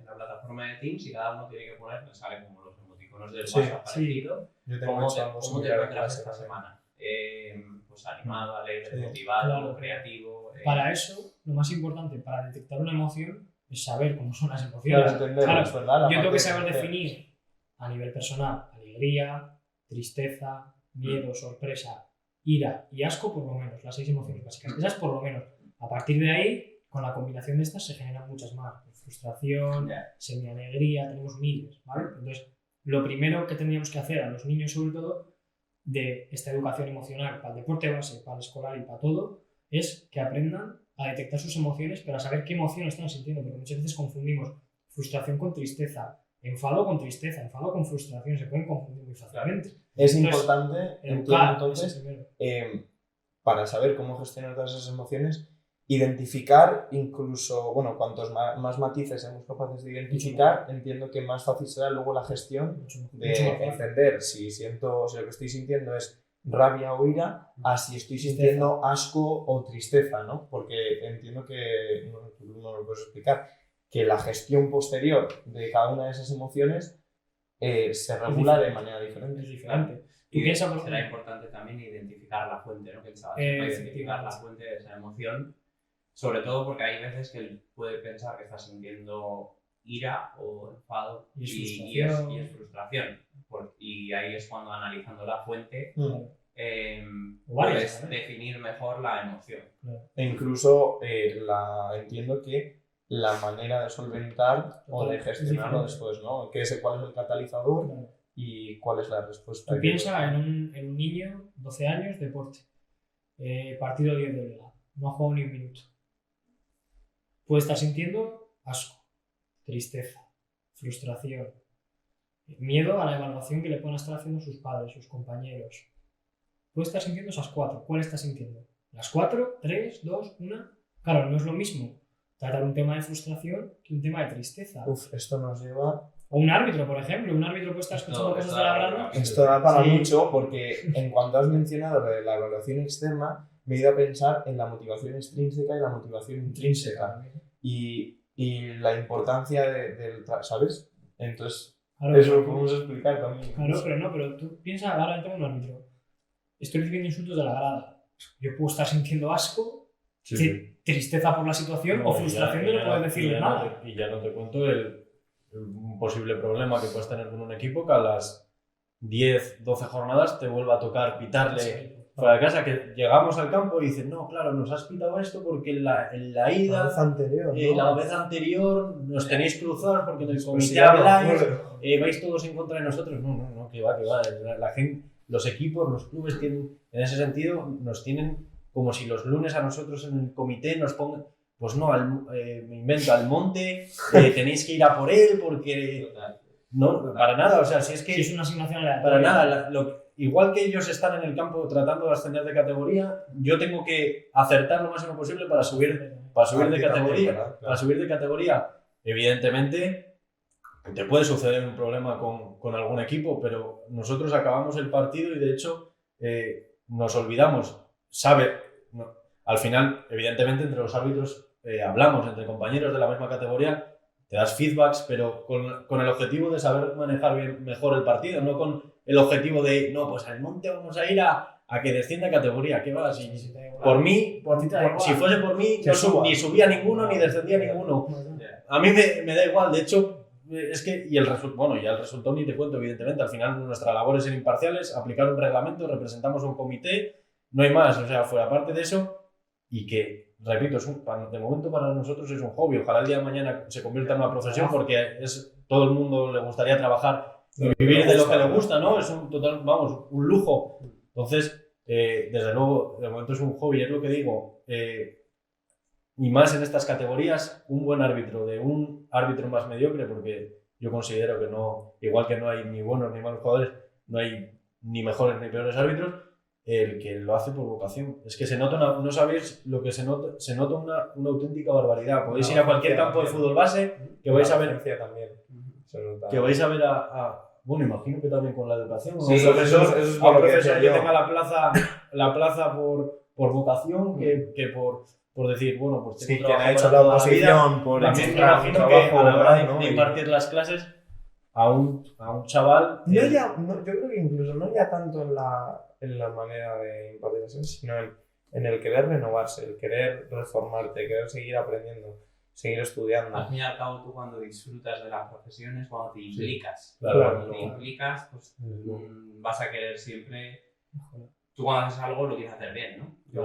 la plataforma de Teams y cada uno tiene que poner, le sale como los emoticonos del
Sí,
WhatsApp parecido.
Yo tengo
¿Cómo
hecho
te,
algo
cómo te
similar en
encuentras
clase
esta
también.
semana? Pues animado, alegre,
Sí.
motivado,
Claro.
creativo.
para eso, lo más importante para detectar una emoción es saber cómo son las
Claro,
emociones.
entenderlo,
Claro,
es verdad. La
yo tengo
parte
que
de
saber
conocer.
definir a nivel personal alegría, tristeza, miedo, sorpresa, ira y asco, por lo menos, las 6 emociones básicas. Esas por lo menos. A partir de ahí, con la combinación de estas se generan muchas más. Frustración, semi-alegría, tenemos miles, ¿vale? Entonces, lo primero que tendríamos que hacer a los niños, sobre todo, de esta educación emocional para el deporte base, para el escolar y para todo, es que aprendan a detectar sus emociones, pero a saber qué emoción están sintiendo, porque muchas veces confundimos frustración con tristeza, enfado con tristeza, enfado con frustración, se pueden confundir muy fácilmente.
Es
Entonces,
importante, entiendo
educar,
entonces,
eso primero.
para saber cómo gestionar todas esas emociones, identificar incluso, bueno, cuantos más matices seamos capaces de identificar, entiendo que más fácil será luego la gestión
Mucho más
de
fácil.
entender si lo que estoy sintiendo es rabia o ira, a si estoy sintiendo asco o tristeza, ¿no? Porque entiendo que, tú no lo puedes explicar, que la gestión posterior de cada una de esas emociones se regula de manera diferente.
Es diferente. Tú
Y
piensas, por
será
ejemplo,
importante también identificar la fuente, ¿no? Que el chaval sepa identificar la fuente de esa emoción, sobre todo porque hay veces que él puede pensar que está sintiendo ira o enfado
Y es frustración.
Y ahí es cuando, analizando la fuente,
O
puedes
varias, ¿no?
definir mejor la emoción.
E incluso entiendo que la manera de solventar o de gestionarlo después, ¿no? ¿Cuál es el catalizador
Claro.
y cuál es la respuesta?
Tú piensas en un niño, 12 años, deporte, partido 10 de liga, no ha jugado ni un minuto. Puede estar sintiendo asco, tristeza, frustración, miedo a la evaluación que le puedan estar haciendo sus padres, sus compañeros. Puede estar sintiendo esas 4. ¿Cuál está sintiendo? ¿Las 4? ¿3? ¿2? ¿1? Claro, no es lo mismo tratar un tema de frustración que un tema de tristeza.
Esto nos lleva...
O un árbitro, por ejemplo. Un árbitro puede estar escuchando cosas de la grada.
Esto da para
Sí.
mucho porque en cuanto has mencionado lo de la evaluación externa, me he ido a pensar en la motivación extrínseca y la motivación intrínseca. Y la importancia ¿sabes? Entonces,
Claro,
eso lo podemos explicar también.
Claro, pero tú piensas, ahora tengo un árbitro. Estoy recibiendo insultos de la grada. Yo puedo estar sintiendo asco, tristeza por la situación o frustración de no poder decirle nada.
Y ya no te cuento un posible problema que puedes tener con un equipo que a las 10, 12 jornadas te vuelva a tocar pitarle fuera de casa, que llegamos al campo y dicen, no, claro, nos has pitado esto porque en la ida, la vez anterior nos tenéis cruzados porque en el comité habláis, vais todos en contra de nosotros. No, que va. La gente, los equipos, los clubes tienen, en ese sentido, nos tienen como si los lunes a nosotros en el comité nos pongan, pues no, me invento, al monte, tenéis que ir a por él porque... No, para nada, o sea, si es que...
Si es una asignación aleatoria.
Para nada, igual que ellos están en el campo tratando de ascender de categoría, yo tengo que acertar lo máximo posible para subir de categoría. Para subir de categoría, evidentemente, te puede suceder un problema con algún equipo, pero nosotros acabamos el partido y de hecho nos olvidamos. Al final, evidentemente, entre los árbitros hablamos, entre compañeros de la misma categoría, te das feedbacks, pero con el objetivo de saber manejar mejor el partido, no con el objetivo de, no, pues al monte vamos a ir a que descienda categoría. ¿Qué va? Si fuese por mí, ni subía ninguno ni descendía ninguno. A mí me da igual, de hecho, es que, y el resultado ni te cuento, evidentemente. Al final nuestra labor es ser imparciales, aplicar un reglamento, representamos a un comité, no hay más, o sea, fuera parte de eso, y que, repito, de momento para nosotros es un hobby. Ojalá el día de mañana se convierta en una profesión, porque todo el mundo le gustaría trabajar y vivir de lo que le gusta, ¿no? Es un total, vamos, un lujo. Entonces, desde luego, de momento es un hobby, es lo que digo. Y más en estas categorías, un buen árbitro de un árbitro más mediocre, porque yo considero que no, igual que no hay ni buenos ni malos jugadores, no hay ni mejores ni peores árbitros, el que lo hace por vocación. Es que se nota, no sabéis lo que se nota una auténtica barbaridad. Podéis ir a cualquier campo de fútbol base, que vais a ver
también.
que vais a ver bueno, imagino que también con la educación.
Sí,
un profesor,
eso es
a un
lo que
profesor
decía
que
yo.
tenga la plaza por vocación que por decir, bueno, pues tengo
Sí, que
trabajo
ha hecho
para
la
toda vida.
oposición por
También me
extra
imagino que
trabajo,
a la hora
¿no?
de impartir las clases a un chaval...
No ya, yo creo que incluso no ya tanto en la manera de impartir las clases, sino en el querer renovarse, el querer reformarte, querer seguir aprendiendo, seguir estudiando.
Al fin y al cabo, tú cuando disfrutas de la profesión es cuando te implicas.
Claro,
Cuando te implicas, pues vas a querer siempre... Tú cuando haces algo lo quieres hacer bien, ¿no? Yo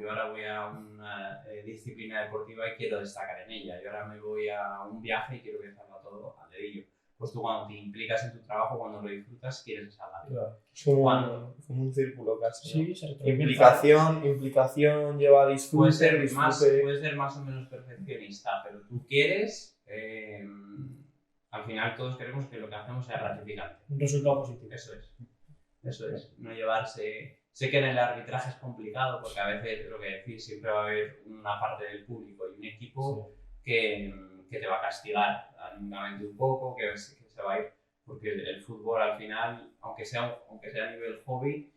ahora voy a una disciplina deportiva y quiero destacar en ella. Yo ahora me voy a un viaje y quiero que salga todo al dedillo. Pues tú cuando te implicas en tu trabajo, cuando lo disfrutas, quieres que salga bien.
Claro. Es como un círculo casi, ¿no?
Sí, se retroalimenta.
Implicación lleva a disfrute,
Puedes ser más o menos perfeccionista, pero tú quieres... al final todos queremos que lo que hacemos sea gratificante.
Un resultado positivo.
Eso es, no llevarse... Sé que en el arbitraje es complicado porque a veces, lo que decís, siempre va a haber una parte del público y un equipo que te va a castigar anímicamente un poco, que se va a ir, porque el fútbol al final, aunque sea a nivel hobby,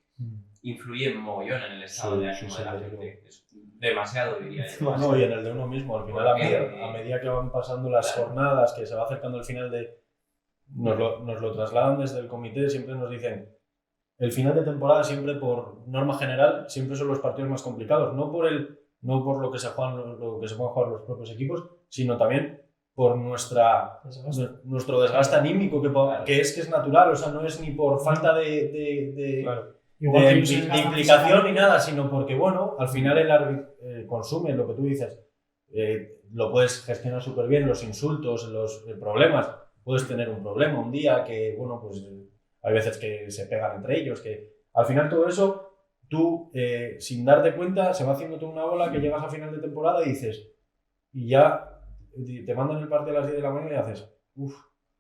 influye mogollón en el estado de ánimo de la gente. Es demasiado, diría yo.
No, y en el de uno mismo, al final a medida que van pasando las jornadas, que se va acercando el final nos lo trasladan desde el comité, siempre nos dicen el final de temporada siempre por norma general siempre son los partidos más complicados, no por lo que se puedan jugar los propios equipos, sino también por nuestro desgaste anímico que es natural, o sea, no es ni por falta de implicación ni nada, sino porque, bueno, al final el árbitro consume lo que tú dices, lo puedes gestionar súper bien, los insultos, los problemas, puedes tener un problema un día que, bueno, pues hay veces que se pegan entre ellos, que al final todo eso, tú, sin darte cuenta, se va haciendo toda una bola que llegas a final de temporada y dices, y ya te mandan el partido a las 10 de la mañana y haces,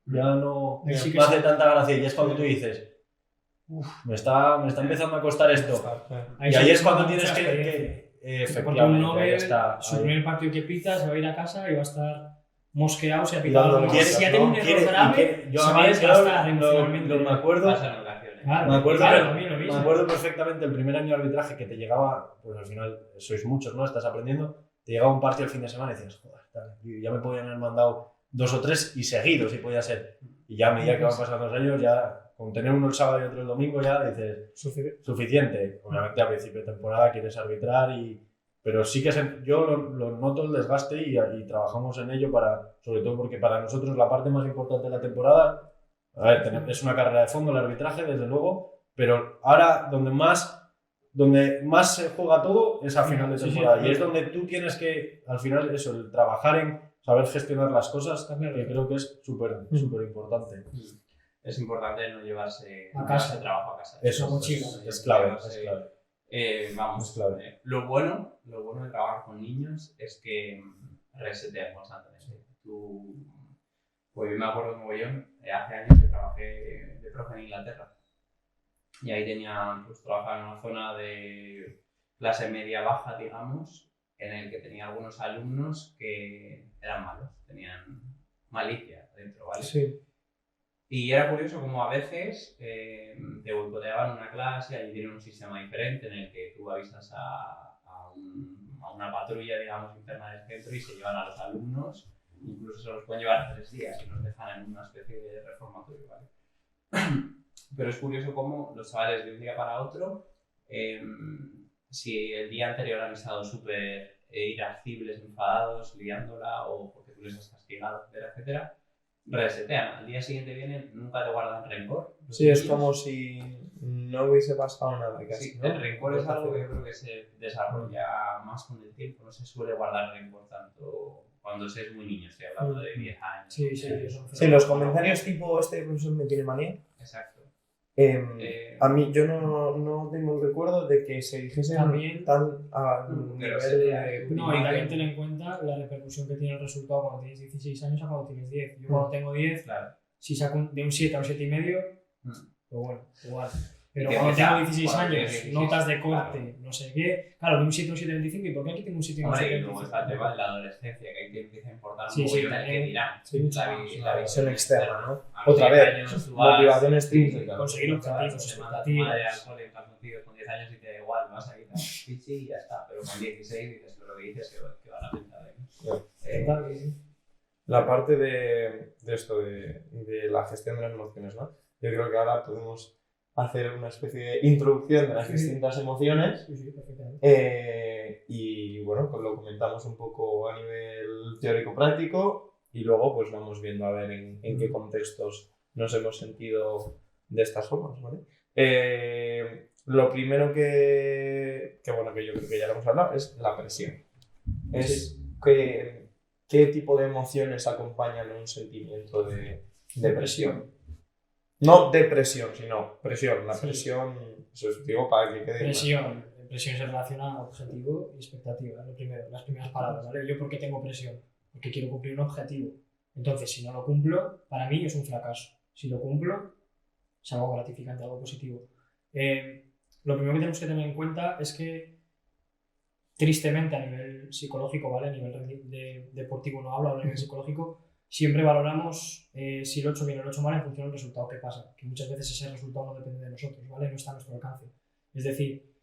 ya no me hace tanta gracia, y es cuando tú dices, me está empezando a costar esto. Y ahí es cuando tienes que efectivamente,
uno
ahí
ve
está.
su primer partido que pita, se va a ir a casa y va a estar mosqueado, se ha pitado algo.
Si
ha tenido un error grave,
yo
se
a
va a
mí
desgastar emocionalmente.
me acuerdo
Pasan ocasiones.
Claro,
me acuerdo,
claro, también lo mismo.
me acuerdo perfectamente el primer año de arbitraje que te llegaba, pues al final sois muchos, ¿no? Estás aprendiendo, te llegaba un partido el fin de semana y decías, joder, y ya me podían haber mandado 2 o 3 y seguidos, si podía ser. Y ya a medida que van pasando los años, ya con tener uno el sábado y otro el domingo, ya dices, suficiente. Obviamente a principio de temporada quieres arbitrar, pero sí que yo lo noto el desgaste y trabajamos en ello sobre todo porque para nosotros la parte más importante de la temporada, a ver, es una carrera de fondo el arbitraje, desde luego, pero ahora donde más se juega todo es a final de temporada, y es donde tú tienes que, al final, el trabajar en saber gestionar las cosas, que creo que es súper importante.
Es importante no llevarse
a casa,
trabajo a casa.
Eso es clave.
Vamos,
es clave.
Lo bueno de trabajar con niños es que resetean constantemente. Pues yo me acuerdo mogollón, hace años que trabajé de profe en Inglaterra y ahí trabajaba en una zona de clase media-baja, digamos, en el que tenía algunos alumnos que eran malos, tenían malicia dentro, ¿vale?
Sí.
Y era curioso como a veces te boicoteaban una clase, allí tienen un sistema diferente en el que tú avisas a una patrulla, digamos, interna del centro y se llevan a los alumnos, incluso se los pueden llevar 3 días y los dejan en una especie de reformatorio, ¿vale? Pero es curioso cómo los chavales de un día para otro, si el día anterior han estado súper irascibles, enfadados, liándola o porque tú les has castigado, etcétera, resetean. Al día siguiente vienen, nunca te guardan rencor.
Sí, es como si no hubiese pasado nada casi,
Sí,
¿no?
el rencor es algo que yo creo que se desarrolla más con el tiempo. No se suele guardar rencor tanto cuando se es muy niño. Estoy hablando de 10 años.
Sí, eso.
Sí, los comentarios tipo este profesor me tiene manía.
Exacto.
A mí yo no tengo el recuerdo de que se dijese
también
tan a nivel de...
No, y también ten en cuenta la repercusión que tiene el resultado cuando tienes 16 años a cuando tienes 10. Yo cuando tengo 10,
Claro.
si saco de un 7 a un 7,5, pues bueno, igual. Pero
Y
cuando
empieza,
tengo 16
cuando
años,
tienes 16,
notas de corte,
claro.
no sé qué, claro, de un 7 a un 7,25, ¿y por qué aquí tengo un 7 a un
Hombre, y luego
7,25?
está el tema de la adolescencia, que ahí te empieza a importar
Sí,
un
sí,
poco el que dirán.
sí,
la visión externa, ¿no?
A los
Otra
10
vez,
años tú vas,
motivación extrínseca.
Conseguir objetivos,
te manda tu madre al
expectativas.
cole en calzoncillos con 10 años y te da igual, vas a quitar pichi y ya está. Pero con 16 dices, pero lo que dices que van a pensar de mí.
Total, que sí.
La parte de esto, de la gestión de las emociones, ¿no? Yo creo que ahora podemos hacer una especie de introducción de las distintas emociones
Sí, perfectamente.
y bueno, pues lo comentamos un poco a nivel teórico-práctico y luego pues vamos viendo a ver en qué contextos nos hemos sentido de estas formas, ¿vale? Lo primero que bueno, que yo creo que ya lo hemos hablado es la presión. Es qué tipo de emociones acompañan un sentimiento de presión. No depresión, sino presión. La presión, eso os digo para que quede
Presión se relaciona a objetivo y expectativa, lo primero, las primeras palabras, ¿vale? ¿Yo por qué tengo presión? Porque quiero cumplir un objetivo. Entonces, si no lo cumplo, para mí es un fracaso. Si lo cumplo, es algo gratificante, algo positivo. Lo primero que tenemos que tener en cuenta es que, tristemente, a nivel psicológico, ¿vale? A nivel deportivo no hablo, a nivel psicológico, siempre valoramos si lo he hecho bien o lo he hecho mal en función del resultado. ¿Qué pasa? Que muchas veces ese resultado no depende de nosotros, ¿vale? No está a nuestro alcance. Es decir,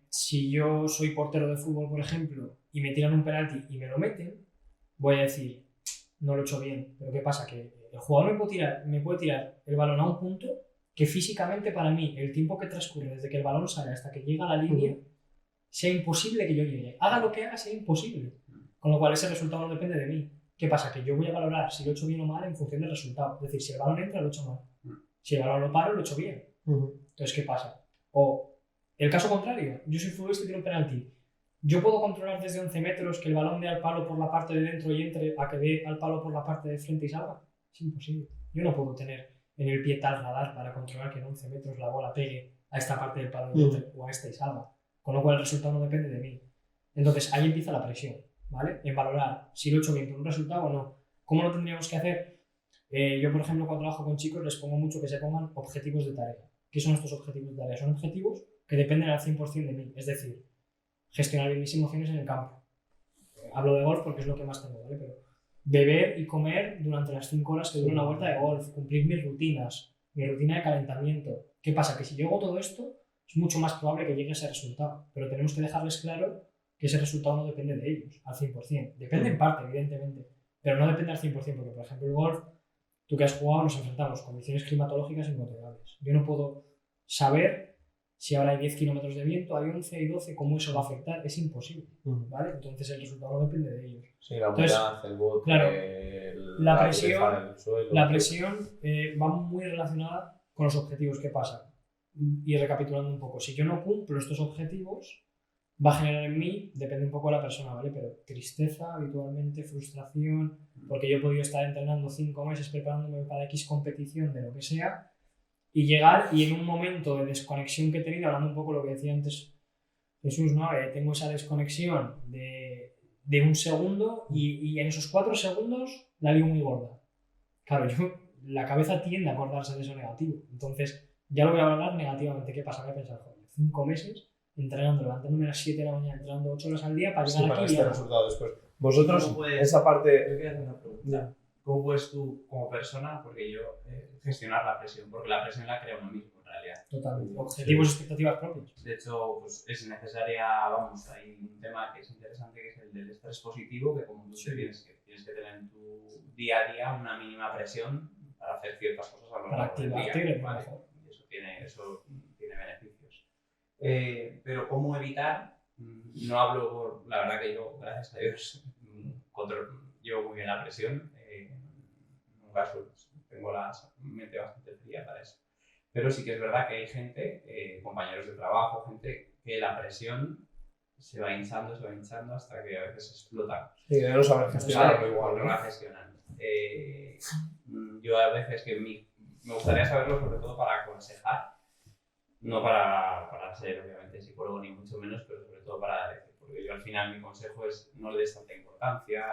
si yo soy portero de fútbol, por ejemplo, y me tiran un penalti y me lo meten, voy a decir, no lo he hecho bien. Pero ¿qué pasa? Que el jugador me puede tirar el balón a un punto que físicamente para mí, el tiempo que transcurre desde que el balón sale hasta que llega a la línea, sea imposible que yo llegue. Haga lo que haga, sea imposible. Con lo cual ese resultado no depende de mí. ¿Qué pasa? Que yo voy a valorar si lo he hecho bien o mal en función del resultado. Es decir, si el balón entra, lo he hecho mal. Si el balón lo paro, lo he hecho bien. Entonces, ¿qué pasa? O el caso contrario, yo soy futbolista y tiro un penalti. Yo puedo controlar desde 11 metros que el balón dé al palo por la parte de dentro y entre a que dé al palo por la parte de frente y salga. Es imposible. Yo no puedo tener en el pie tal radar para controlar que en 11 metros la bola pegue a esta parte del palo y entre, o a esta y salga. Con lo cual el resultado no depende de mí. Entonces ahí empieza la presión, ¿vale? En valorar si lo he hecho bien por un resultado o no. ¿Cómo lo tendríamos que hacer? Yo, por ejemplo, cuando trabajo con chicos les pongo mucho que se pongan objetivos de tarea. ¿Qué son estos objetivos de tarea? Son objetivos que dependen al 100% de mí. Es decir, gestionar bien mis emociones en el campo. Hablo de golf porque es lo que más tengo, ¿vale? Pero beber y comer durante las 5 horas que dura una vuelta de golf, cumplir mis rutinas, mi rutina de calentamiento. ¿Qué pasa? Que si yo hago todo esto, es mucho más probable que llegue a ese resultado. Pero tenemos que dejarles claro que ese resultado no depende de ellos, al 100%. Depende en parte, evidentemente, pero no depende al 100%, porque, por ejemplo, el golf, tú que has jugado, nos enfrentamos a condiciones climatológicas incontrolables. Yo no puedo saber si ahora hay 10 kilómetros de viento, hay 11, hay 12, cómo eso va a afectar, es imposible, ¿vale? Entonces el resultado no depende de ellos.
Sí, la humedad, el bote,
claro,
la presión,
la presión va muy relacionada con los objetivos. ¿Qué pasa? Y recapitulando un poco, si yo no cumplo estos objetivos, va a generar en mí, depende un poco de la persona, ¿vale? Pero tristeza, habitualmente, frustración, porque yo he podido estar entrenando 5 meses preparándome para X competición de lo que sea, y llegar y en un momento de desconexión que he tenido, hablando un poco de lo que decía antes Jesús, ¿no? Tengo esa desconexión de un segundo y en esos 4 segundos la lío muy gorda. Claro, la cabeza tiende a acordarse de eso negativo. Entonces, ya lo voy a hablar negativamente. ¿Qué pasa? Voy a pensar, joder, 5 meses entrenando, levantándome a las 7 de la mañana, entrenando 8 horas al día para llegar
para
aquí
este
y
resultado después. Vosotros, esa
Yo
parte...
quería hacer una pregunta. ¿Cómo puedes tú, como persona, porque yo, gestionar la presión? Porque la presión la crea uno mismo, en realidad.
Totalmente. Objetivos y expectativas propios.
De hecho, pues, es necesaria, vamos, hay un tema que es interesante, que es el del estrés positivo, que como tú tienes que tener en tu día a día una mínima presión para hacer ciertas cosas a lo largo del día. ¿Vale? Y eso tiene beneficios. Pero ¿cómo evitar? No hablo por... La verdad que yo, gracias a Dios, llevo muy bien la presión. nunca suelo, tengo la mente bastante fría para eso. Pero sí que es verdad que hay gente, compañeros de trabajo, gente que la presión se va hinchando hasta que a veces explota.
Sí, debemos saber gestionarlo igual.
No la gestionan. Yo a veces que me gustaría saberlo sobre todo para aconsejar, no para ser obviamente psicólogo ni mucho menos, pero sobre todo para decir, porque yo al final mi consejo es no le des tanta importancia.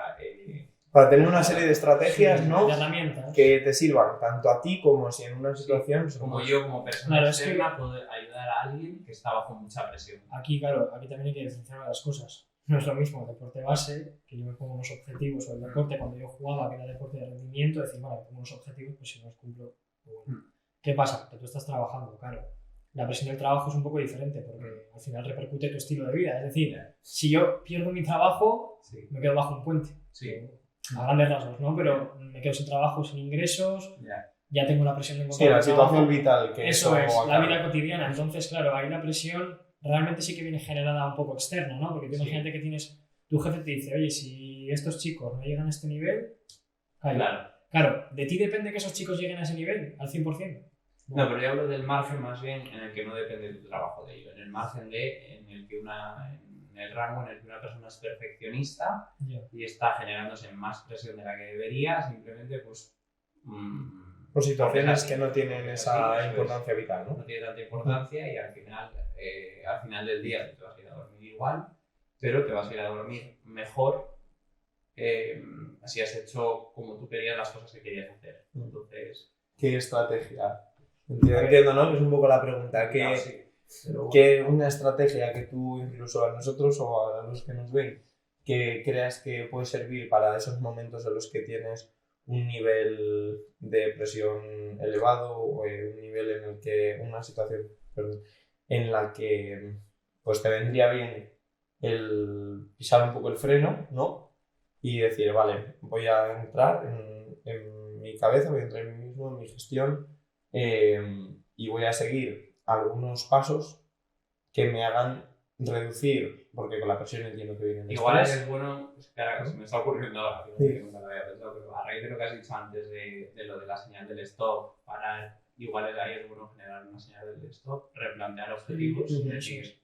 Para tener una serie de estrategias,
sí,
¿no?
de herramientas
Que te sirvan tanto a ti como si en una situación...
Como yo, como persona
Claro,
externa, puedo ayudar a alguien que está bajo mucha presión.
Aquí, claro, aquí también hay que diferenciar las cosas. No es lo mismo el deporte base, que yo me pongo unos objetivos, o el deporte cuando yo jugaba, que era deporte de rendimiento, decir, vale, pongo unos objetivos, pues si no los cumplo, pues bueno. ¿Qué pasa? Que tú estás trabajando, claro. La presión del trabajo es un poco diferente, porque al final repercute tu estilo de vida. Es decir, si yo pierdo mi trabajo, me quedo bajo un puente.
Sí.
A grandes rasgos, ¿no? Pero me quedo sin trabajo, sin ingresos, ya tengo la presión de encontrar
la situación
trabajo.
vital que
eso es,
acaba.
la vida cotidiana. Entonces, claro, ahí la presión realmente sí que viene generada un poco externa, ¿no? Porque tú imagínate que tienes, tu jefe te dice, oye, si estos chicos no llegan a este nivel, claro, de ti depende que esos chicos lleguen a ese nivel, al 100%.
No, pero yo hablo del margen más bien en el que no depende tu trabajo de ello, en el margen en el que en el rango en el que una persona es perfeccionista y está generándose más presión de la que debería, simplemente pues...
por situaciones que no tienen esa importancia vital, ¿no?
No tiene tanta importancia y al final del día te vas a ir a dormir igual, pero te vas a ir a dormir mejor si has hecho como tú querías las cosas que querías hacer. Entonces...
¿Qué estrategia? Entiendo, ¿no? Que es un poco la pregunta. ¿Qué una estrategia que tú, incluso a nosotros o a los que nos ven, que creas que puede servir para esos momentos en los que tienes un nivel de presión elevado o un nivel en el que, una situación, en la que pues te vendría bien el pisar un poco el freno, ¿no? Y decir, vale, voy a entrar en mi cabeza, voy a entrar en mí mismo, en mi gestión, y voy a seguir algunos pasos que me hagan reducir, porque con la presión entiendo que viene el
igual
estrés.
Es bueno, es que ahora se me está ocurriendo ahora, que nunca lo había pensado, pero a raíz de lo que has dicho antes de lo de la señal del stop, parar, igual ahí es bueno generar una señal del stop, replantear objetivos, es decir,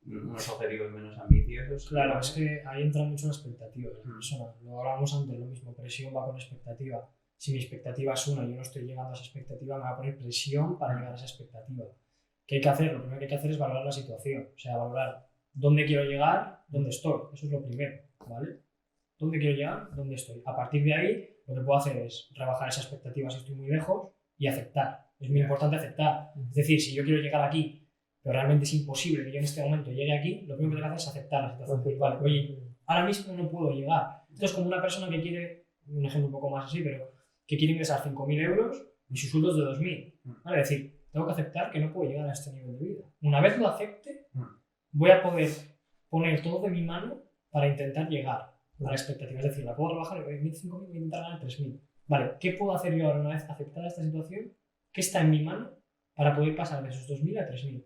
unos objetivos menos ambiciosos.
Claro, es que ahí entra mucho la expectativa de la persona. Lo hablábamos antes, lo mismo, presión va con expectativa. Si mi expectativa es una y yo no estoy llegando a esa expectativa, me va a poner presión para llegar a esa expectativa. ¿Qué hay que hacer? Lo primero que hay que hacer es valorar la situación. O sea, valorar dónde quiero llegar, dónde estoy. Eso es lo primero, ¿vale? ¿Dónde quiero llegar? ¿Dónde estoy? A partir de ahí, lo que puedo hacer es rebajar esa expectativa si estoy muy lejos y aceptar. Es muy importante aceptar. Es decir, si yo quiero llegar aquí, pero realmente es imposible que yo en este momento llegue aquí, lo primero que tengo que hacer es aceptar la situación. Decir, vale, oye, ahora mismo no puedo llegar. Esto es como una persona que quiere, un ejemplo un poco más así, pero que quiere ingresar 5.000 euros y su sueldo es de 2.000. ¿Vale? Es decir, tengo que aceptar que no puedo llegar a este nivel de vida. Una vez lo acepte, voy a poder poner todo de mi mano para intentar llegar a la expectativa. Es decir, la puedo rebajar de 1.500, voy a intentar ganar 3.000. Vale, ¿qué puedo hacer yo ahora una vez aceptada esta situación? ¿Qué está en mi mano para poder pasar de esos 2.000 a 3.000?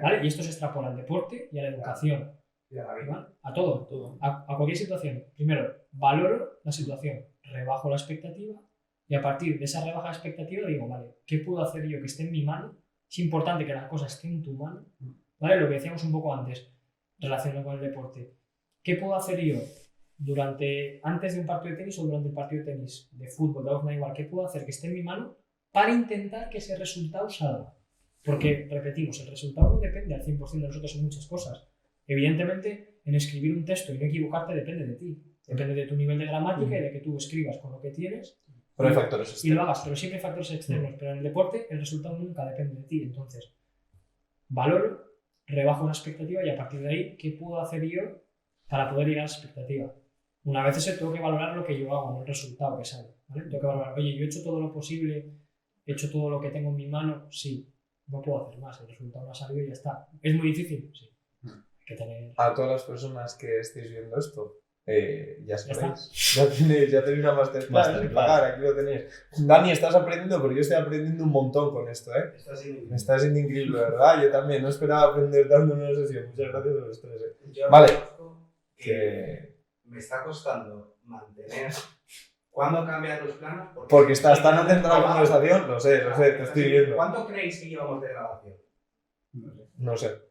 ¿Vale? Y esto se extrapola al deporte y a la educación. ¿Vale? A todo. A cualquier situación. Primero, valoro la situación, rebajo la expectativa y a partir de esa rebaja de expectativa digo, vale, ¿qué puedo hacer yo que esté en mi mano? Es importante que la cosa esté en tu mano. ¿Vale? Lo que decíamos un poco antes, relacionado con el deporte. ¿Qué puedo hacer yo antes de un partido de tenis o durante el partido de tenis, de fútbol, de golf, da igual? ¿Qué puedo hacer que esté en mi mano para intentar que ese resultado salga? Porque, repetimos, el resultado no depende al 100% de nosotros en muchas cosas. Evidentemente, en escribir un texto y no equivocarte depende de ti. Depende de tu nivel de gramática y de que tú escribas con lo que tienes.
Pero hay factores externos.
Y lo hagas, pero siempre hay factores externos. Pero en el deporte, el resultado nunca depende de ti. Entonces, valoro, rebajo una expectativa y a partir de ahí, ¿qué puedo hacer yo para poder llegar a esa expectativa? Una vez eso, tengo que valorar lo que yo hago, no el resultado que sale. ¿Vale? Tengo que valorar, oye, yo he hecho todo lo posible, he hecho todo lo que tengo en mi mano, sí. No puedo hacer más, el resultado no ha salido y ya está. ¿Es muy difícil? Sí. Hay que tener...
A todas las personas que estéis viendo esto, ya sabéis, ya tenéis una masterclass. Claro, aquí lo tenéis. Dani, estás aprendiendo, porque yo estoy aprendiendo un montón con esto, ¿eh? Me está siendo increíble, ¿verdad? Yo también no esperaba aprender tanto en una sesión. Muchas gracias a los tres, ¿eh?
Yo
vale.
que me está costando mantener ¿Cuándo cambian los planos?
Porque estás tan atento a la conversación, lo sé, te estoy viendo.
¿Cuánto creéis que llevamos de grabación?
No sé,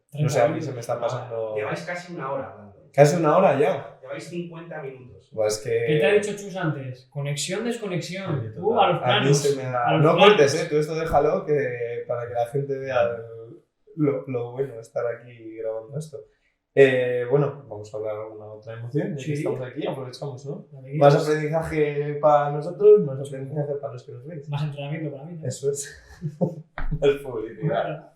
a mí se me está pasando...
Lleváis casi una hora hablando.
¿Casi una hora ya?
Lleváis 50 minutos.
Pues que...
¿Qué te ha dicho Chus antes? Conexión, desconexión.
Sí,
A los
A mí
planos.
se me ha...
a los
No
planos.
cortes, tú esto déjalo para que la gente vea lo bueno de estar aquí grabando esto. Bueno, vamos a hablar de alguna otra emoción, ya que estamos aquí, aprovechamos, ¿no? Más aprendizaje para nosotros, más aprendizaje para los que nos veis.
Más entrenamiento para mí, ¿no?
Eso es. Más publicidad.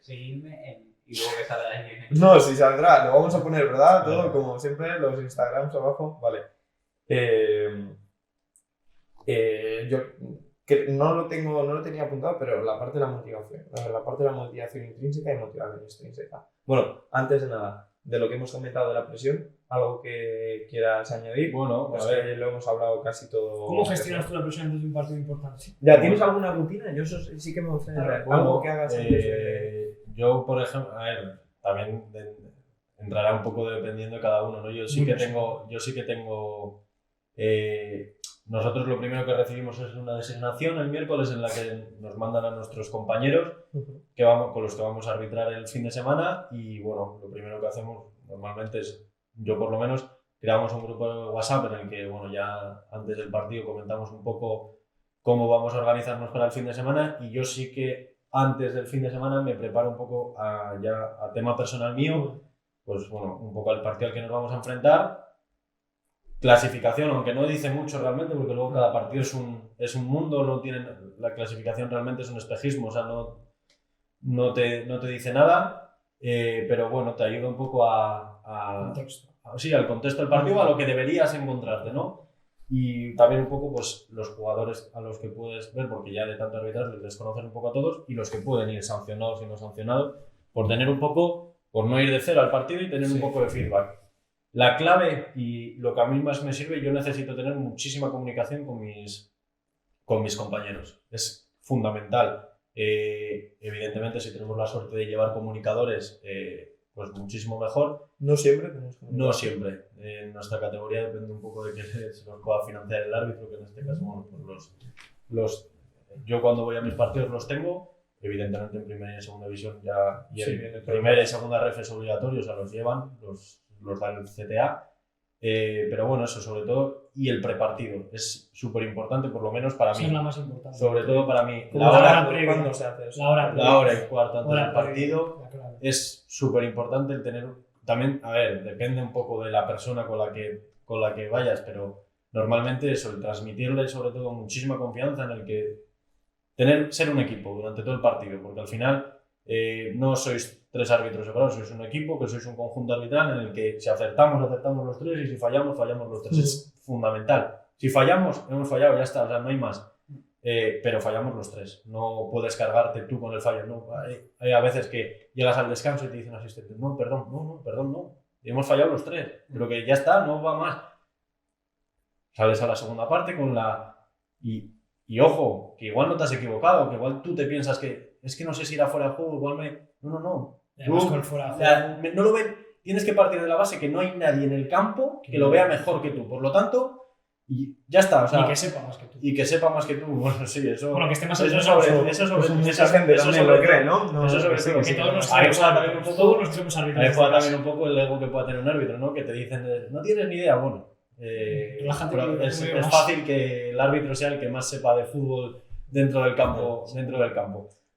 Seguidme y luego que salga ahí.
No, sí saldrá, lo vamos a poner, ¿verdad? Todo como siempre, los Instagrams abajo. Vale. Yo que no lo tenía apuntado, pero la parte de la motivación. La parte de la motivación intrínseca y motivación extrínseca. Bueno, antes de nada, de lo que hemos comentado de la presión, algo que quieras añadir.
Bueno,
Pues
a ver,
que lo hemos hablado casi todo.
¿Cómo gestionas tú la presión antes de un partido importante?
¿Ya tienes alguna rutina? Yo eso sí que me gustaría saber.
bueno,
Algo que hagas antes de...
yo, por ejemplo, a ver, también entrará un poco dependiendo de cada uno, ¿no? Yo sí que tengo, nosotros lo primero que recibimos es una designación el miércoles en la que nos mandan a nuestros compañeros con los que vamos a arbitrar el fin de semana y bueno, lo primero que hacemos normalmente es, yo por lo menos, creamos un grupo de WhatsApp en el que, bueno, ya antes del partido comentamos un poco cómo vamos a organizarnos para el fin de semana y yo sí que antes del fin de semana me preparo un poco a tema personal mío, pues bueno, un poco al partido al que nos vamos a enfrentar. Clasificación, aunque no dice mucho realmente, porque luego cada partido es un mundo, no tienen, la clasificación realmente es un espejismo, o sea, no te dice nada, pero bueno, te ayuda un poco al contexto del partido, a lo que deberías encontrarte, ¿no? Y también un poco pues los jugadores a los que puedes ver, porque ya de tanto arbitrar les conoces un poco a todos, y los que pueden ir sancionados y no sancionados, por tener un poco, por no ir de cero al partido y tener un poco de feedback. La clave y lo que a mí más me sirve, yo necesito tener muchísima comunicación con mis compañeros. Es fundamental. Evidentemente, si tenemos la suerte de llevar comunicadores, pues muchísimo mejor.
No siempre tenemos que...
No siempre. En nuestra categoría depende un poco de que se nos pueda financiar el árbitro, que en este caso, bueno, pues yo cuando voy a mis partidos los tengo. Evidentemente en primera y en segunda división ya, y en primera y segunda ref es obligatorio, o sea, los llevan, los da el CTA, pero bueno, eso sobre todo, y el prepartido es súper importante, por lo menos para mí.
Es la más importante.
Sobre todo para mí.
La hora previa.
¿Cuándo se hace eso?
La hora
Y cuarto antes del partido es súper importante el tener, también, a ver, depende un poco de la persona con la que vayas, pero normalmente eso, el transmitirle sobre todo muchísima confianza en el que ser un equipo durante todo el partido, porque al final no sois 3 árbitros separados, sois un equipo, que sois un conjunto arbitral en el que si acertamos los 3 y si fallamos los 3. Es fundamental. Si fallamos, hemos fallado, ya está, o sea, no hay más. Pero fallamos los 3. No puedes cargarte tú con el fallo. No. Hay a veces que llegas al descanso y te dicen asistente, no. Y hemos fallado los 3, pero que ya está, no va más. Sales a la segunda parte con y ojo, que igual no te has equivocado, que igual tú te piensas que es que no sé si irá fuera de juego, igual No.
Además, con el fuera de juego.
No lo ven. Tienes que partir de la base que no hay nadie en el campo que lo vea mejor que tú. Por lo tanto, y ya está. O sea,
y que sepa más que tú.
Y que sepa más que tú. Bueno, sí, eso.
Bueno, que esté más
eso
entrenado.
sobre
Mucha gente también lo cree, ¿no?
Eso sobre todo.
Que todos nos
Ahí
tenemos
juega también un poco.
todos nos tenemos árbitros.
Ahí juega también un poco el ego que pueda tener un árbitro, ¿no? Que te dicen, no tienes ni idea. Bueno, pero es fácil que el árbitro sea el que más sepa de fútbol dentro del campo.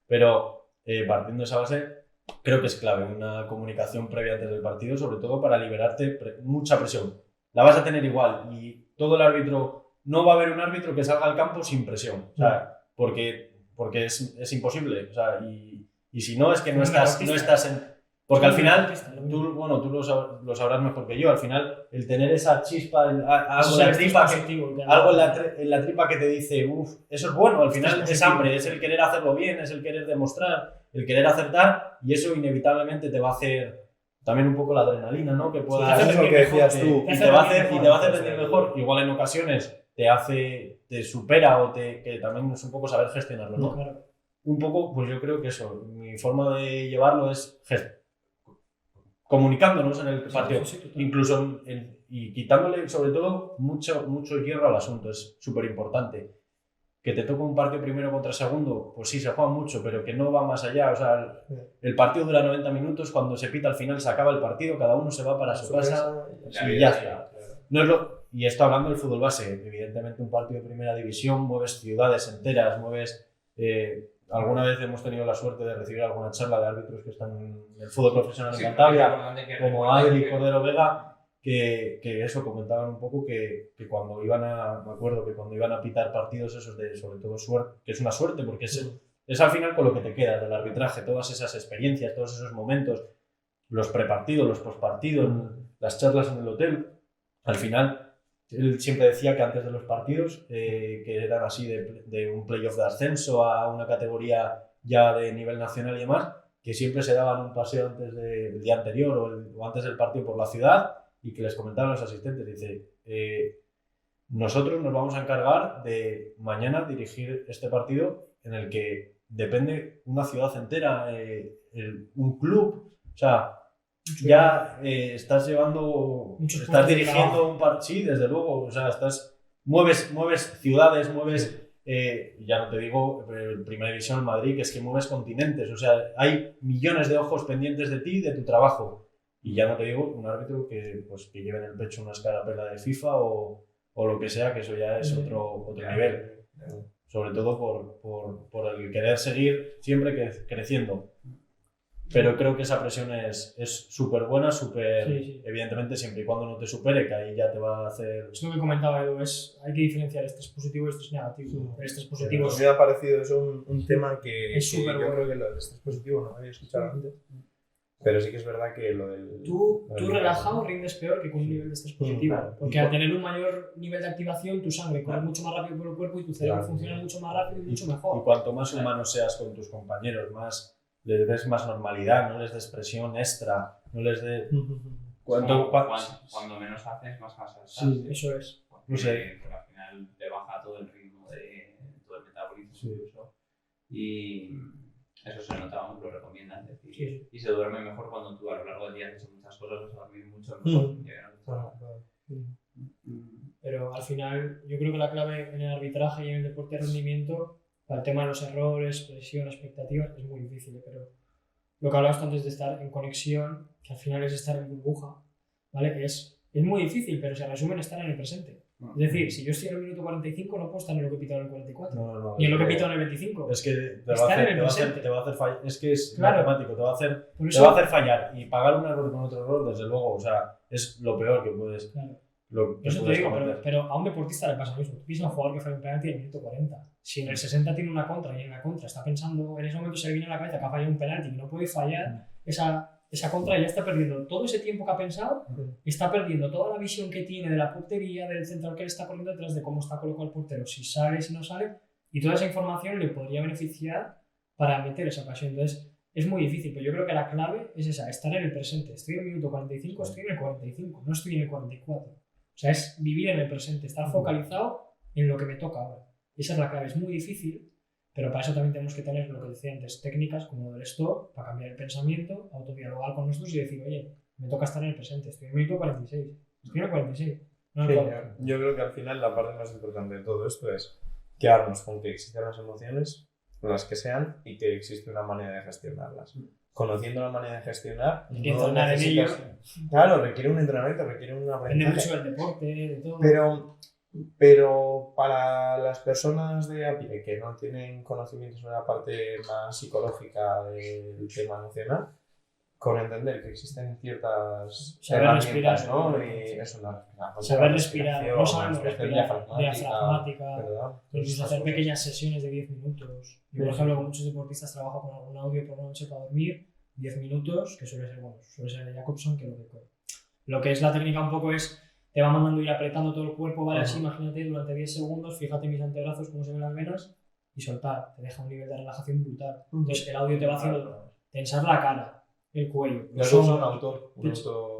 Pero partiendo de esa base, creo que es clave una comunicación previa antes del partido, sobre todo para liberarte mucha presión. La vas a tener igual y todo el árbitro, no va a haber un árbitro que salga al campo sin presión, o sea, porque es imposible, o sea, y si no es que no estás en... Porque al final, tú lo sabrás mejor que yo, al final el tener esa chispa, algo en la tripa que te dice, eso es bueno, al final es hambre, es el querer hacerlo bien, es el querer demostrar, el querer acertar, y eso inevitablemente te va a hacer también un poco la adrenalina, ¿no? Que puedas
hacer lo que decías tú.
Y te va a hacer rendir mejor, igual en ocasiones te supera que también es un poco saber gestionarlo, ¿no? Un poco, pues yo creo que eso, mi forma de llevarlo es comunicándonos en el partido,
Sí, total.
incluso y quitándole sobre todo mucho hierro al asunto, es súper importante. Que te toque un partido primero contra segundo, pues sí, se juega mucho, pero que no va más allá. O sea, el partido dura 90 minutos, cuando se pita al final se acaba el partido, cada uno se va para su casa y ya está. Y esto hablando del fútbol base, evidentemente un partido de primera división, mueves ciudades enteras, alguna vez hemos tenido la suerte de recibir alguna charla de árbitros que están en el fútbol profesional en Cantabria, como Adri y Cordero Vega, que eso comentaban un poco que cuando iban me acuerdo que cuando iban a pitar partidos esos de sobre todo suerte, que es una suerte porque es al final con lo que te queda del arbitraje, todas esas experiencias, todos esos momentos, los prepartidos, los postpartidos, las charlas en el hotel, al final él siempre decía que antes de los partidos, que eran así de un playoff de ascenso a una categoría ya de nivel nacional y demás, que siempre se daban un paseo antes del día anterior o antes del partido por la ciudad y que les comentaban los asistentes, dice, nosotros nos vamos a encargar de mañana dirigir este partido en el que depende una ciudad entera, un club, o sea, ya estás dirigiendo un partido, sí, desde luego, o sea, mueves ciudades, ya no te digo Primera División en Madrid, que es que mueves continentes, o sea, hay millones de ojos pendientes de ti y de tu trabajo. Y ya no te digo un árbitro que lleve en el pecho una escarapela de FIFA o lo que sea, que eso ya es otro nivel. Sobre todo por el querer seguir siempre creciendo. Pero creo que esa presión es súper buena, evidentemente siempre y cuando no te supere, que ahí ya te va a hacer...
Es lo que comentaba Edu, hay que diferenciar estrés positivo y estrés negativo. El estrés positivo
me ha parecido eso un tema que
es súper bueno.
Yo creo que lo del estrés positivo no lo había escuchado antes. Pero sí que es verdad que lo del...
Tú relajado rindes peor que con un nivel de estrés positivo.
Claro.
Porque al tener un mayor nivel de activación, tu sangre corre mucho más rápido por el cuerpo y tu cerebro funciona mucho más rápido y mucho mejor.
Y cuanto más humano seas con tus compañeros, les des más normalidad, no les des presión extra, no les des...
Cuando menos haces, más cansas.
Sí, eso es.
No sé.
Porque al final te baja todo el ritmo de todo el metabolismo.
Sí.
Incluso. Y eso se nota, vamos, lo recomiendan. Es decir,
Sí.
Y se duerme mejor cuando tú a lo largo del día has hecho muchas cosas, vas a dormir mucho mejor.
Pero al final, yo creo que la clave en el arbitraje y en el deporte de rendimiento, para el tema de los errores, presión, expectativas, es muy difícil. Pero lo que hablabas antes de estar en conexión, que al final es estar en burbuja, ¿vale? Es muy difícil, pero se resume en estar en el presente. Es decir, si yo estoy en el minuto 45, no puedo estar en lo que he pitado en el 44, ni en lo que he pitado en el 25.
Es que te va a hacer fallar. Es que es matemático, te va a hacer fallar y pagar un error con otro error, desde luego, o sea, es lo peor que puedes.
Claro.
Eso te digo,
pero a un deportista le pasa lo mismo. Tú piensas a un jugador que falla un penalti en el minuto 40. Si en el 60 tiene una contra y en la contra está pensando, en ese momento se le viene a la cabeza que ha fallado un penalti y no puede fallar, esa contra ya está perdiendo todo ese tiempo que ha pensado, está perdiendo toda la visión que tiene de la portería, del central que le está corriendo detrás, de cómo está colocado el portero, si sale, si no sale, y toda esa información le podría beneficiar para meter esa ocasión. Entonces, es muy difícil, pero yo creo que la clave es esa, estar en el presente. Estoy en el minuto 45, estoy en el 45, no estoy en el 44. O sea, es vivir en el presente, estar focalizado en lo que me toca ahora. Esa es la clave, es muy difícil, pero para eso también tenemos que tener lo que decía antes, técnicas como el stop, para cambiar el pensamiento, autodialogar con nosotros y decir, oye, me toca estar en el presente, estoy en el minuto 46, estoy en el 46. No en el 40.
Yo creo que al final la parte más importante de todo esto es quedarnos con que existen las emociones, las que sean, y que existe una manera de gestionarlas. Conociendo la manera de gestionar,
hay que entrenar en ello.
Claro, requiere un entrenamiento, requiere un
Depende
aprendizaje.
mucho del deporte, de todo.
Pero para las personas de a pie que no tienen conocimientos sobre la parte más psicológica del tema emocional, con entender que existen ciertas herramientas, ¿no? Y eso,
saber respirar, no sabemos respirar,
diafragmática,
incluso hacer pequeñas sesiones de 10 minutos. Yo, por ejemplo, con muchos deportistas trabajo con algún audio por la noche para dormir, 10 minutos, que suele ser de Jacobson, que lo que es la técnica un poco es, te va mandando ir apretando todo el cuerpo, ¿vale? Así, imagínate, durante 10 segundos, fíjate mis antebrazos, cómo se ven las venas, y soltar, te deja un nivel de relajación brutal. Entonces el audio te va haciendo tensar la cara, el cuello.
Jacobson, autor.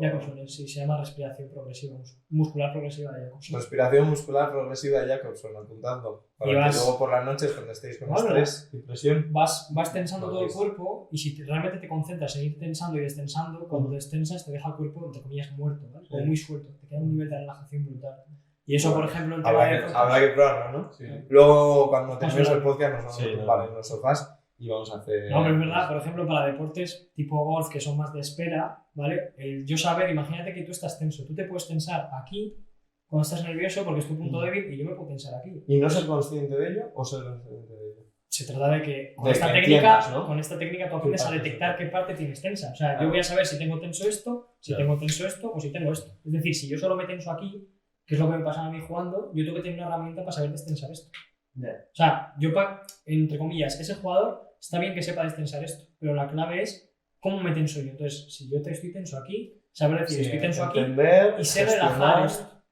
Jacobson, sí, se llama respiración progresiva, muscular progresiva de Jacobson.
Respiración muscular progresiva de Jacobson, apuntando. Para que luego por las noches, cuando estéis con estrés y presión,
vas tensando todo el cuerpo, y si realmente te concentras en ir tensando y destensando, cuando destensas te deja el cuerpo, entre comillas, muerto, ¿vale? O muy suelto, te queda un nivel de relajación brutal. Y eso, por ejemplo, en tema de...
Habrá que probarlo, ¿no?
Sí.
Luego, cuando terminemos el podcast, nos vamos
Sí,
a tumbar en los sofás y vamos a hacer...
No, pero es verdad, por ejemplo, para deportes tipo golf, que son más de espera, ¿vale? Yo saber, imagínate que tú estás tenso, tú te puedes tensar aquí cuando estás nervioso porque es tu punto débil y yo me puedo tensar aquí.
¿Y no ser consciente de ello o ser consciente de ello?
Se trata de que con
De
esta
que
técnica,
entiendas, ¿no?
con esta técnica tú aprendes a detectar qué parte tienes tensa. O sea,
Claro.
yo voy a saber si tengo tenso esto, si
Claro.
tengo tenso esto o si tengo esto. Es decir, si yo solo me tenso aquí, que es lo que me pasa a mí jugando, yo tengo que tener una herramienta para saber destensar esto. O sea, yo, entre comillas, ese jugador está bien que sepa destensar esto, pero la clave es cómo me tenso yo. Entonces, si yo estoy tenso aquí, saber decir estoy tenso aquí y sé relajar esto.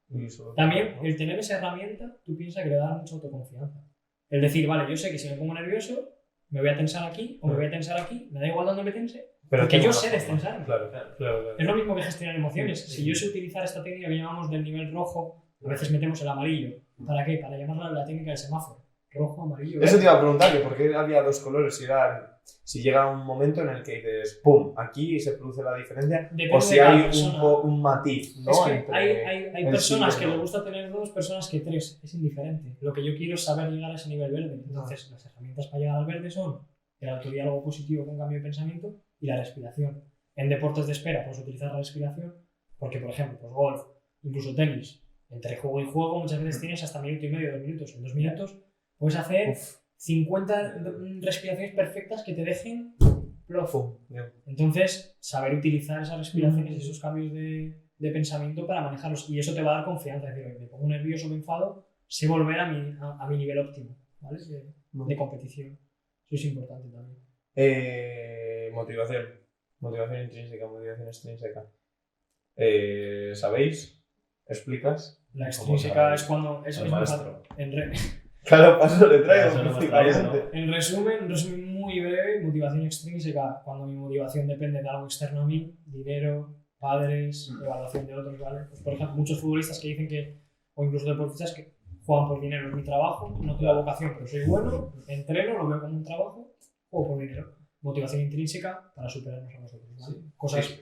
También el tener esa herramienta, tú piensas que le da mucha autoconfianza. El decir, vale, yo sé que si me pongo nervioso, me voy a tensar aquí o me voy a tensar aquí, me da igual dónde me tense, porque yo sé destensar.
Claro.
Es lo mismo que gestionar emociones. Si yo sé utilizar esta técnica que llamamos del nivel rojo, a veces metemos el amarillo. ¿Para qué? Para llamarla la técnica del semáforo. Rojo, amarillo.
Eso te iba a preguntar, que por qué había dos colores, si llega un momento en el que dices, ¡pum!, aquí se produce la diferencia,
Depende
o si
de cada
hay
persona.
un matiz, ¿no?
Es que
Entre
hay
el
personas
sí y
que
el
les
no.
gusta tener dos, personas que tres. Es indiferente. Lo que yo quiero es saber llegar a ese nivel verde. Entonces, las herramientas para llegar al verde son el autodiálogo positivo con cambio de pensamiento y la respiración. En deportes de espera puedes utilizar la respiración porque, por ejemplo, pues golf, incluso tenis, entre juego y juego muchas veces tienes hasta minuto y medio, 2 minutos. En 2 minutos puedes hacer 50 respiraciones perfectas que te dejen plof. Entonces, saber utilizar esas respiraciones y esos cambios de pensamiento para manejarlos. Y eso te va a dar confianza. Es decir, oye, me pongo nervioso, me enfado, sé volver a mi nivel óptimo, ¿vale? De competición. Eso es importante también.
Motivación. Motivación intrínseca, motivación extrínseca. ¿Sabéis? ¿Explicas?
La extrínseca es cuando... Eso
El
es
maestro.
Claro, paso le
Eso
traigo.
lo hemos
principalmente.
traído,
En resumen muy breve, motivación extrínseca, cuando mi motivación depende de algo externo a mí, dinero, padres, evaluación de otros, ¿vale? Pues, por ejemplo, muchos futbolistas que dicen que, o incluso deportistas que juegan por dinero, es mi trabajo, no tengo vocación, pero soy bueno, entreno, lo veo como un trabajo, juego por dinero. Motivación intrínseca para superarnos a nosotros, ¿vale? Cosas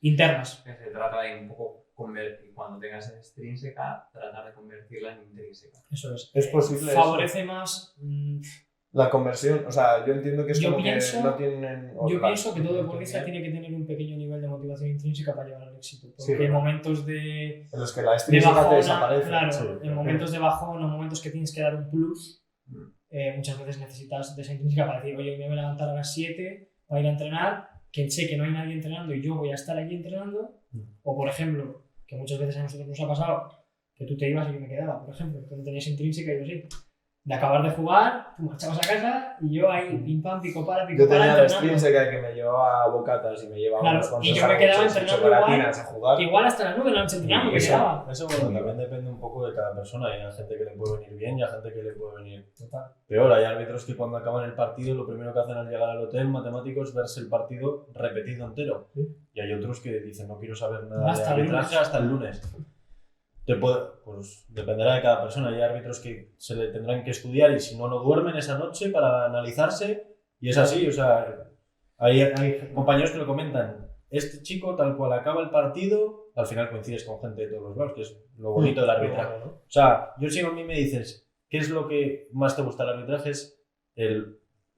internas.
Que se trata de un poco convertir, cuando tengas extrínseca, tratar de convertirla en intrínseca.
Eso es.
Es posible
Favorece más...
La conversión, o sea, yo entiendo que es
Yo
como
pienso-
que no tienen...
Yo pienso que todo deportista tiene que tener un pequeño nivel de motivación intrínseca para llegar al éxito. Porque
Sí,
en
¿verdad?
momentos de
En los que la
de
extrínseca te
bajona,
desaparece.
claro,
Sí,
en
claro.
momentos de bajón o momentos que tienes que dar un plus, muchas veces necesitas de esa intrínseca para decir, oye, me voy a levantar a las 7 para ir a entrenar, que sé que no hay nadie entrenando y yo voy a estar allí entrenando, o por ejemplo, que muchas veces a nosotros nos ha pasado, que tú te ibas y yo me quedaba, por ejemplo, que no tenías intrínseca y yo sí. De acabar de jugar, tú marchabas a casa y yo ahí, pim pam, pico para,
Yo tenía la
entrenando.
extrínseca que me llevaba bocatas y me llevaba
Claro,
unos cuantos
y yo me quedaba
sándwiches y
entrenando
chocolatinas a jugar.
Igual hasta las 9 de la noche entrenando, me
Eso.
quedaba.
Eso bueno, también depende un poco de cada persona. Hay gente que le puede venir bien y hay gente que le puede venir
Total.
peor. Hay árbitros que cuando acaban el partido lo primero que hacen al llegar al hotel, matemáticos, es verse el partido repetido entero. Y hay otros que dicen no quiero saber nada
Hasta
de
el
arbitraje
lunes.
hasta el lunes. Pues dependerá de cada persona. Hay árbitros que se le tendrán que estudiar y si no, no duermen esa noche para analizarse. Y es así, o sea, hay compañeros que lo comentan. Este chico, tal cual acaba el partido, al final coincides con gente de todos los lados, que es lo bonito del arbitraje. O sea, yo si a mí me dices, ¿qué es lo que más te gusta del arbitraje? Es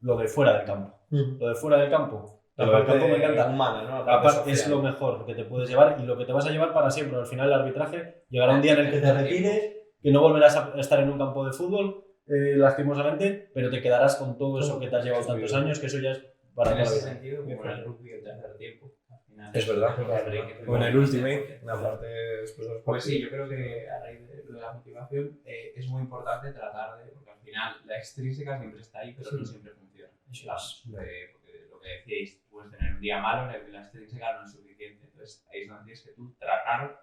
lo de fuera del campo. Lo de fuera del campo. Lo del campo me encanta.
humana, ¿no? La parte
Aparte, es
social.
lo mejor que te puedes llevar y lo que te vas a llevar para siempre. Al final, el arbitraje llegará un día en el que te retires, que no volverás a estar en un campo de fútbol, lastimosamente, pero te quedarás con todo eso que te has llevado tantos años, que eso ya es para
En
toda la
ese
vida.
sentido, como en el rugby el tercer tiempo. Al final,
Es verdad. O en el Ultimate,
una
aparte después de los
Pues sí, yo creo que a raíz de lo de la motivación es muy importante tratar de, porque al final la extrínseca siempre está ahí, pero no siempre funciona. Porque lo que decíais, puedes tener un día malo en el que la extrínseca no es suficiente. Entonces ahí es donde tienes que tú tratar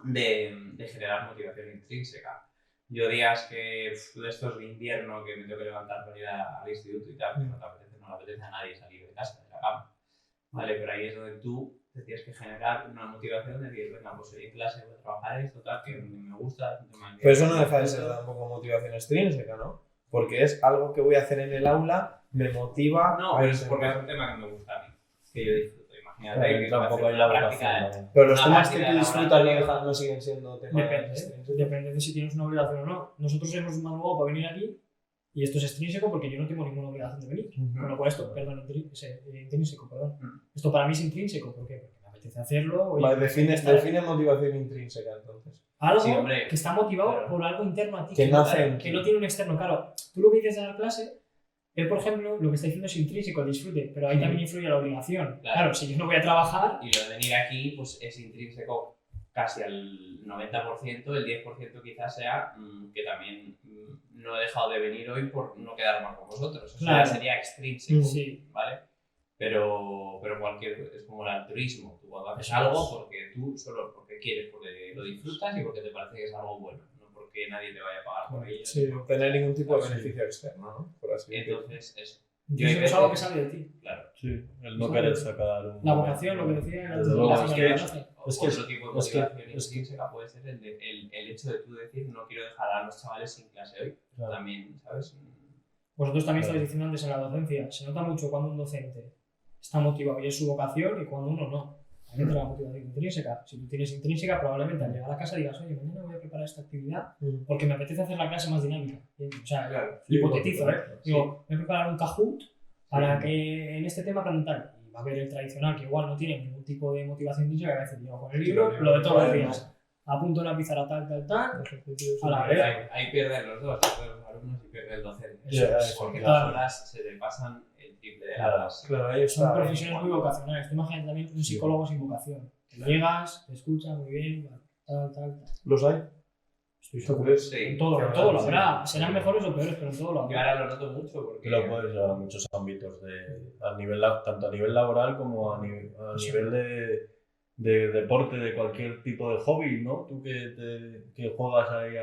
de generar motivación intrínseca. Yo días que de estos de invierno que me tengo que levantar para ir al instituto y tal, que no le apetece a nadie salir de casa, de la cama. Vale, pero ahí es donde tú te tienes que generar una motivación de decir, venga, pues en clase voy a trabajar esto, tal, que me gusta, es un tema que...
Pero eso no deja de ser tampoco motivación extrínseca, ¿no? Porque es algo que voy a hacer en el aula, me motiva...
No,
a
pero es porque
intentar-
es un tema que me gusta a mí, que yo disfruto. Imagínate
Claro,
que
entra un
va a
poco
hacer
ahí la
una
vocación
práctica
también.
Pero los
una
temas que
práctica
tú
de
disfrutas
laboratorio.
no siguen siendo temas
Depende,
extrínsecos.
depende de si tienes una obligación o no. Nosotros hemos madrugado para venir aquí y esto es extrínseco porque yo no tengo ninguna obligación de venir. Con lo cual esto, perdón, intrínseco, perdón. Esto para mí es intrínseco, ¿por qué? Porque me apetece hacerlo. Oye,
Vale,
estar-
define motivación intrínseca entonces.
Algo
Sí, hombre.
que está motivado
Claro.
por algo interno a ti,
Que
no,
nace en
que
ti.
no tiene un externo. Claro, tú lo que dices de dar clase, él, por ejemplo, lo que está diciendo es intrínseco, el disfrute, pero ahí también influye la obligación. Claro, si yo no voy a trabajar,
Y lo de venir aquí, pues es intrínseco casi al 90%, el 10% quizás sea que también no he dejado de venir hoy por no quedar mal con vosotros. Eso
Claro.
ya sería extrínseco,
sí,
¿vale? Pero cualquier, es como el altruismo. Tú cuando haces
Eso
algo
es.
porque tú solo porque quieres, porque lo disfrutas y porque te parece que es algo bueno, no porque nadie te vaya a pagar por ello.
Sí, no tener ningún tipo de beneficio externo, ¿no? Por así decirlo.
Entonces, eso,
entonces
hay
es algo que
veces-
sale de ti.
claro.
Sí, el no
Sí.
querer sacar un...
La vocación, lo que decía,
Desde luego,
la
es que-
finalidad.
Es que
Otro tipo de
es que-
motivación
es que-
intrínseca puede ser el hecho de tú decir no quiero dejar a los chavales sin clase hoy.
Claro.
También, ¿sabes?
Vosotros también
Claro.
estáis diciendo antes en la docencia, se nota mucho cuando un docente está motivado y es su vocación y cuando uno no. Ahí entra la motivación intrínseca. Si tú tienes intrínseca, probablemente al llegar a casa digas, oye, mañana voy a preparar esta actividad porque me apetece hacer la clase más dinámica. O sea,
Claro.
hipotetizo, ¿eh?
Sí.
Digo, voy a preparar un Kahoot para que en este tema aprendan tal. Y va a haber el tradicional que igual no tiene ningún tipo de motivación intrínseca, que a veces llevo con el libro, lo de todos los días. Apunto en la pizarra tal. A la vez.
Ahí pierden los dos, pierden los alumnos y pierde el docente.
Eso
es,
Porque
claro.
las horas se te pasan el triple de
Claro.
horas.
Claro, ahí
Son
está.
profesiones muy vocacionales. Tú imagínate también un psicólogo sin vocación. Que llegas, te escucha muy bien, tal.
¿Los hay?
Estoy
¿Tú
seguro.
crees?
Sí.
En todo lo habrá. Serán mejores o peores, pero en todo lo
Yo
habrá.
ahora lo noto mucho porque...
Lo puedes llevar a muchos ámbitos, tanto a nivel laboral como a nivel de deporte, de cualquier tipo de hobby, ¿no? Tú que juegas ahí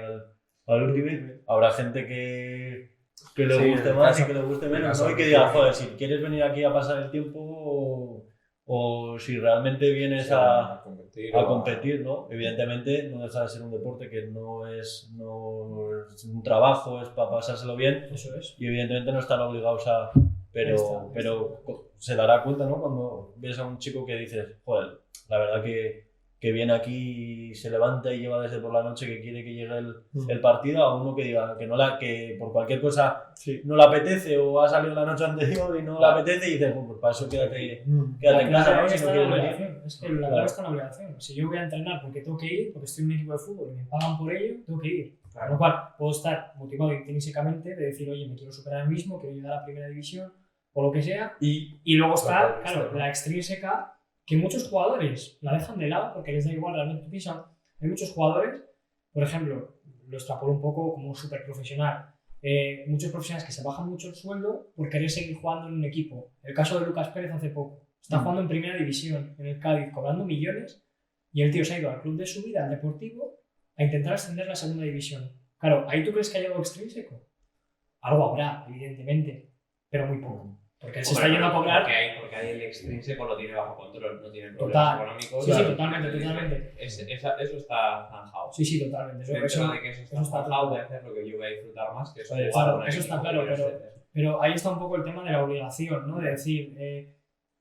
al Ultimate, habrá gente que le
Sí,
guste
en
más
caso-
y que le guste
en
menos,
caso
¿no? Y que
de
diga,
que-
joder, si quieres venir aquí a pasar el tiempo o si realmente vienes a competir, ¿no? Evidentemente no deja de ser un deporte que no es un trabajo, es para pasárselo bien
Eso es.
y evidentemente no están obligados a...
Ahí está.
Pero se dará cuenta, ¿no? Cuando ves a un chico que dices, joder, la verdad que viene aquí y se levanta y lleva desde por la noche que quiere que llegue el partido, a uno que diga que por cualquier cosa no le apetece o ha salido la noche anterior y no le apetece y dices, pues para eso quédate en casa, ¿no?
clave
Si
está
no
en la
quieres venir.
obligación. Es que la clave está en la obligación. Si yo voy a entrenar porque tengo que ir, porque estoy en un equipo de fútbol y me pagan por ello, tengo que ir. Con lo cual, puedo estar motivado intrínsecamente de decir, oye, me quiero superar a mí mismo, quiero llegar a la primera división o lo que sea. Y luego está, claro, la extrínseca, que muchos jugadores la dejan de lado porque les da igual, realmente piensan. Hay muchos jugadores, por ejemplo, lo extrapolo un poco como un súper profesional, muchos profesionales que se bajan mucho el sueldo por querer seguir jugando en un equipo. El caso de Lucas Pérez hace poco. Está jugando en primera división en el Cádiz, cobrando millones, y el tío se ha ido al club de su vida, al Deportivo, a intentar ascender la segunda división. Claro, ¿ahí tú crees que hay algo extrínseco? Algo habrá, evidentemente, pero muy poco. Porque él se está yendo a cobrar.
Porque ahí el extrínseco lo tiene bajo control, no tiene problemas
Total.
económicos.
Sí,
Claro.
totalmente.
Eso está zanjado.
Sí, totalmente.
Dentro de que eso está
está
zanjado de hacer lo que yo voy a disfrutar más, que es
Eso
jugar a un
está
equipo,
claro,
voy a
pero-
ser-
Pero ahí está un poco el tema de la obligación, ¿no? De decir,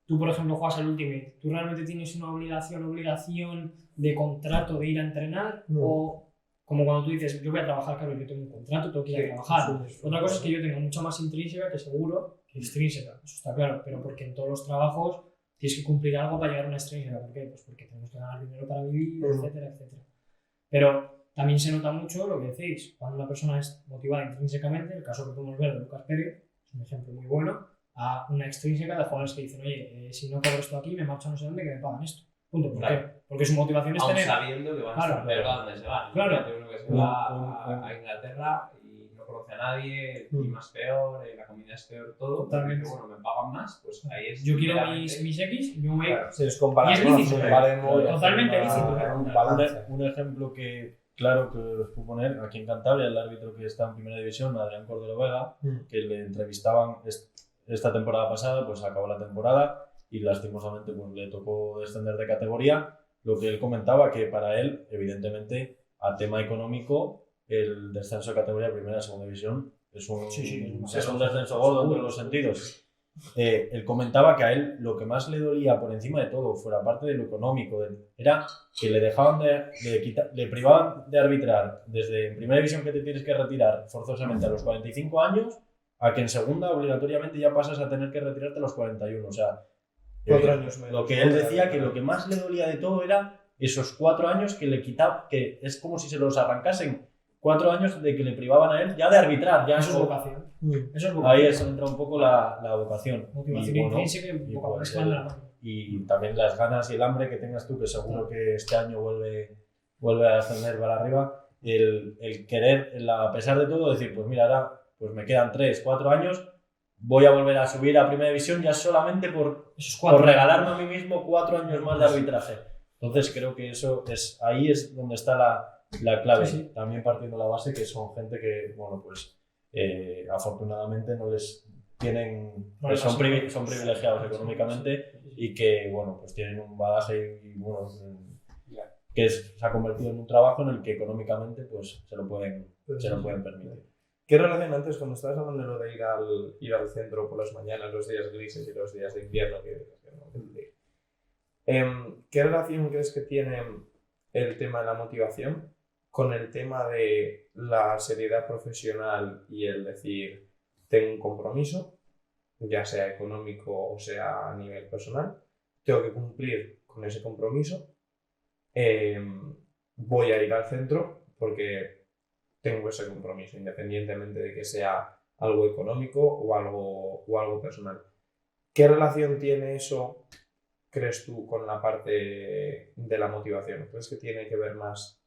tú por ejemplo juegas al Ultimate, ¿tú realmente tienes una obligación de contrato de ir a entrenar?
No.
O como cuando tú dices, yo voy a trabajar, claro, yo tengo un contrato, tengo que ir a trabajar. Otra cosa es que yo tengo mucho más intrínseca que seguro que extrínseca, eso está claro, pero porque en todos los trabajos tienes que cumplir algo para llegar a una extrínseca. ¿Por qué? Pues porque tenemos que ganar dinero para vivir, etcétera, etcétera. Pero también se nota mucho lo que decís, cuando una persona es motivada intrínsecamente, el caso que podemos ver de Lucas Pérez es un ejemplo muy bueno, a una extrínseca de jugadores que dicen, oye, si no cobro esto aquí, me marcho a no sé dónde que me pagan esto. Punto. ¿Por
Claro.
qué? Porque su motivación es
Aún
tener...
sabiendo que van a
Claro.
estar peor a donde se van.
Claro.
Imagínate uno que se va a Inglaterra y no conoce a nadie, el clima es peor, la comida es peor, todo.
Totalmente.
Pero bueno, me pagan más, pues ahí es.
Yo quiero
claramente-
mis X, yo voy...
Claro.
Si es comparable,
Y es lícito, totalmente lícito.
un balance.
Un ejemplo que os puedo poner, aquí en Cantabria, el árbitro que está en primera división, Adrián Cordero Vega, que le entrevistaban esta temporada pasada, pues acabó la temporada y lastimosamente pues, le tocó descender de categoría. Lo que él comentaba, que para él, evidentemente, a tema económico, el descenso de categoría primera a segunda división es un descenso gordo en todos los sentidos. Él comentaba que a él lo que más le dolía por encima de todo, fuera parte de lo económico, era que le dejaban le privaban de arbitrar desde en primera división, que te tienes que retirar forzosamente a los 45 años, a que en segunda obligatoriamente ya pasas a tener que retirarte a los 41. O sea,
4 años menos.
Lo que él decía, que lo que más le dolía de todo era esos 4 años que le quitaba, que es como si se los arrancasen. 4 años de que le privaban a él ya de arbitrar. Ya
Eso es vocación. Eso es vocación.
Ahí entra un poco la vocación.
Motivación intrínseca y vocación.
Y también las ganas y el hambre que tengas tú, que seguro que este año vuelve a ascender para arriba. El querer, a pesar de todo, decir, pues mira, ahora pues me quedan 3, 4 años, voy a volver a subir a primera división ya solamente por regalarme a mí mismo 4 años más de arbitraje. Entonces creo que ahí es donde está la clave. Sí. También partiendo de la base que son gente que, bueno, pues afortunadamente no les tienen, pues son privilegiados económicamente y que, bueno, pues tienen un bagaje y bueno, que se ha convertido en un trabajo en el que económicamente pues se lo pueden permitir.
¿Qué relación antes, cuando estabas hablando de lo de ir al centro por las mañanas, los días grises y los días de invierno, ¿qué relación crees que tiene el tema de la motivación con el tema de la seriedad profesional y el decir, tengo un compromiso, ya sea económico o sea a nivel personal, tengo que cumplir con ese compromiso, voy a ir al centro porque tengo ese compromiso, independientemente de que sea algo económico o algo personal? ¿Qué relación tiene eso, crees tú, con la parte de la motivación? ¿Crees que tiene que ver más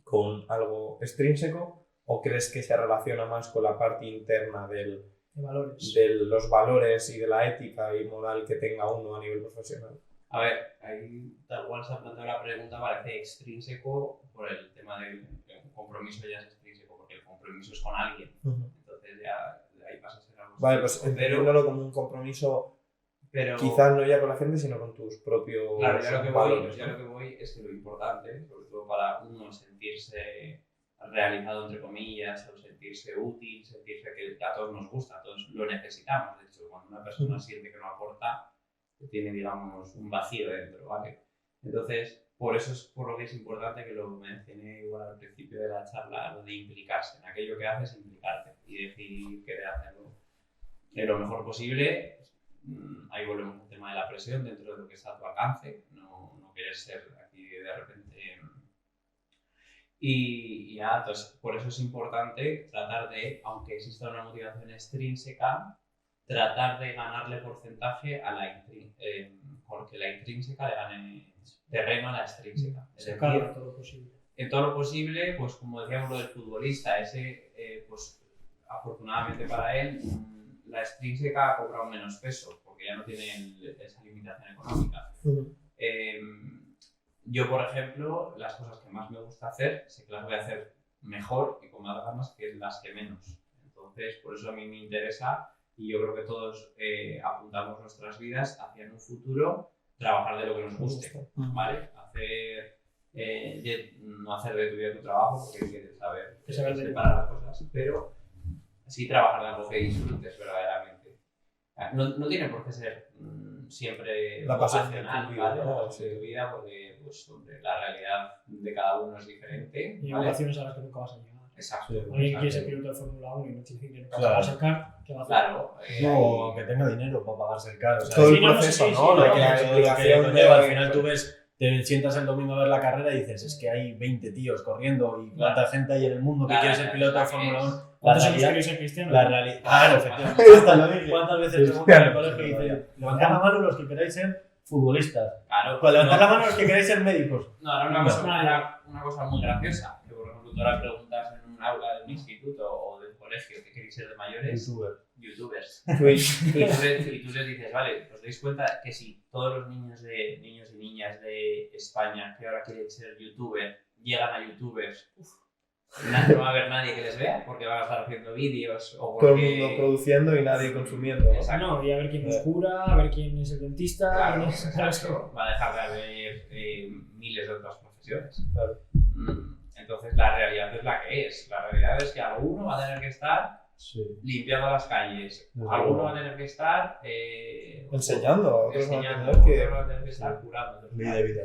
con algo extrínseco o crees que se relaciona más con la parte interna de los valores y de la ética y moral que tenga uno a nivel profesional?
A ver, ahí tal cual se ha planteado la pregunta, parece extrínseco por el tema del compromiso, ya es extrínseco porque el compromiso es con alguien. Entonces ya ahí pasa a ser algo.
Vale, pues entendiéndolo como un compromiso, quizás no ya con la gente, sino con tus propios valores.
Yo lo que voy es que lo importante, sobre todo para uno sentirse realizado, entre comillas, o sentirse útil, sentirse que a todos nos gusta, a todos lo necesitamos. De hecho, cuando una persona siente que no aporta, tiene, digamos, un vacío dentro, ¿vale? Entonces, por eso es por lo que es importante, que lo mencioné igual al principio de la charla, lo de implicarse. En aquello que haces, implicarte y decidir querer hacerlo lo mejor posible. Ahí volvemos al tema de la presión dentro de lo que está a tu alcance, no quieres ser aquí de repente. Y ya, entonces, por eso es importante tratar de, aunque exista una motivación extrínseca, tratar de ganarle porcentaje a porque la intrínseca le gane terreno a la extrínseca. Es decir,
todo lo posible.
En todo lo posible, pues como decíamos lo del futbolista, pues afortunadamente para él, la extrínseca ha cobrado menos peso, porque ya no tiene esa limitación económica. Yo, por ejemplo, las cosas que más me gusta hacer, sé que las voy a hacer mejor y con más ganas que las que menos. Entonces, por eso a mí me interesa. Y yo creo que todos apuntamos nuestras vidas hacia en un futuro trabajar de lo que nos guste, ¿vale? No hacer de tu vida tu trabajo, porque hay que saber separar las cosas, pero sí trabajar de algo que disfrutes verdaderamente. No tiene por qué ser siempre
la
vocacional,
pasión de tu vida,
¿vale?
¿no?
La pasión de tu vida, porque pues, la realidad de cada uno es diferente.
Y
¿vale?
vocaciones a las que nunca vas a llegar.
Exacto.
Alguien quiere ser piloto de Fórmula 1 y no tiene dinero para sacar, ¿qué va a hacer?
Claro.
No, que tenga dinero para pagarse el carro. O sea,
todo el
sí, no,
proceso,
sí,
¿no?
sí,
La obligación
al final tú ves, te sientas el domingo a ver la carrera y dices, es que hay 20 tíos corriendo y cuánta gente hay en el mundo que quiere ser piloto de Fórmula 1.
¿Cuántos años quieres ser cristiano?
La realidad. Claro, efectivamente. ¿Cuántas veces preguntan en el colegio y dicen, levantad la mano los que queráis ser futbolistas?
Claro.
Pues levantad la mano los que queréis ser médicos.
No, era una cosa muy graciosa. Que por ejemplo, tú ahora preguntas en un aula de un instituto o del colegio que queréis ser de mayores. Youtubers. Y tú les dices, vale, os dais cuenta que si todos los niños y niñas de España que ahora quieren ser youtuber llegan a youtubers, No va a haber nadie que les vea porque van a estar haciendo vídeos o
Todo
porque...
el mundo produciendo y nadie consumiendo, ¿no?
Exacto.
No, y a ver quién nos cura, a ver quién es el dentista.
Claro,
quién es-
exacto. Va a dejar de haber miles de otras profesiones.
Claro.
Entonces la realidad es la que es. La realidad es que alguno va a tener que estar
Sí.
limpiando las calles,
Desde
alguno
luego.
va a tener que estar
Enseñando a otros van a
enseñando,
tener que...
otros van a tener que estar curando.
Ley de vida.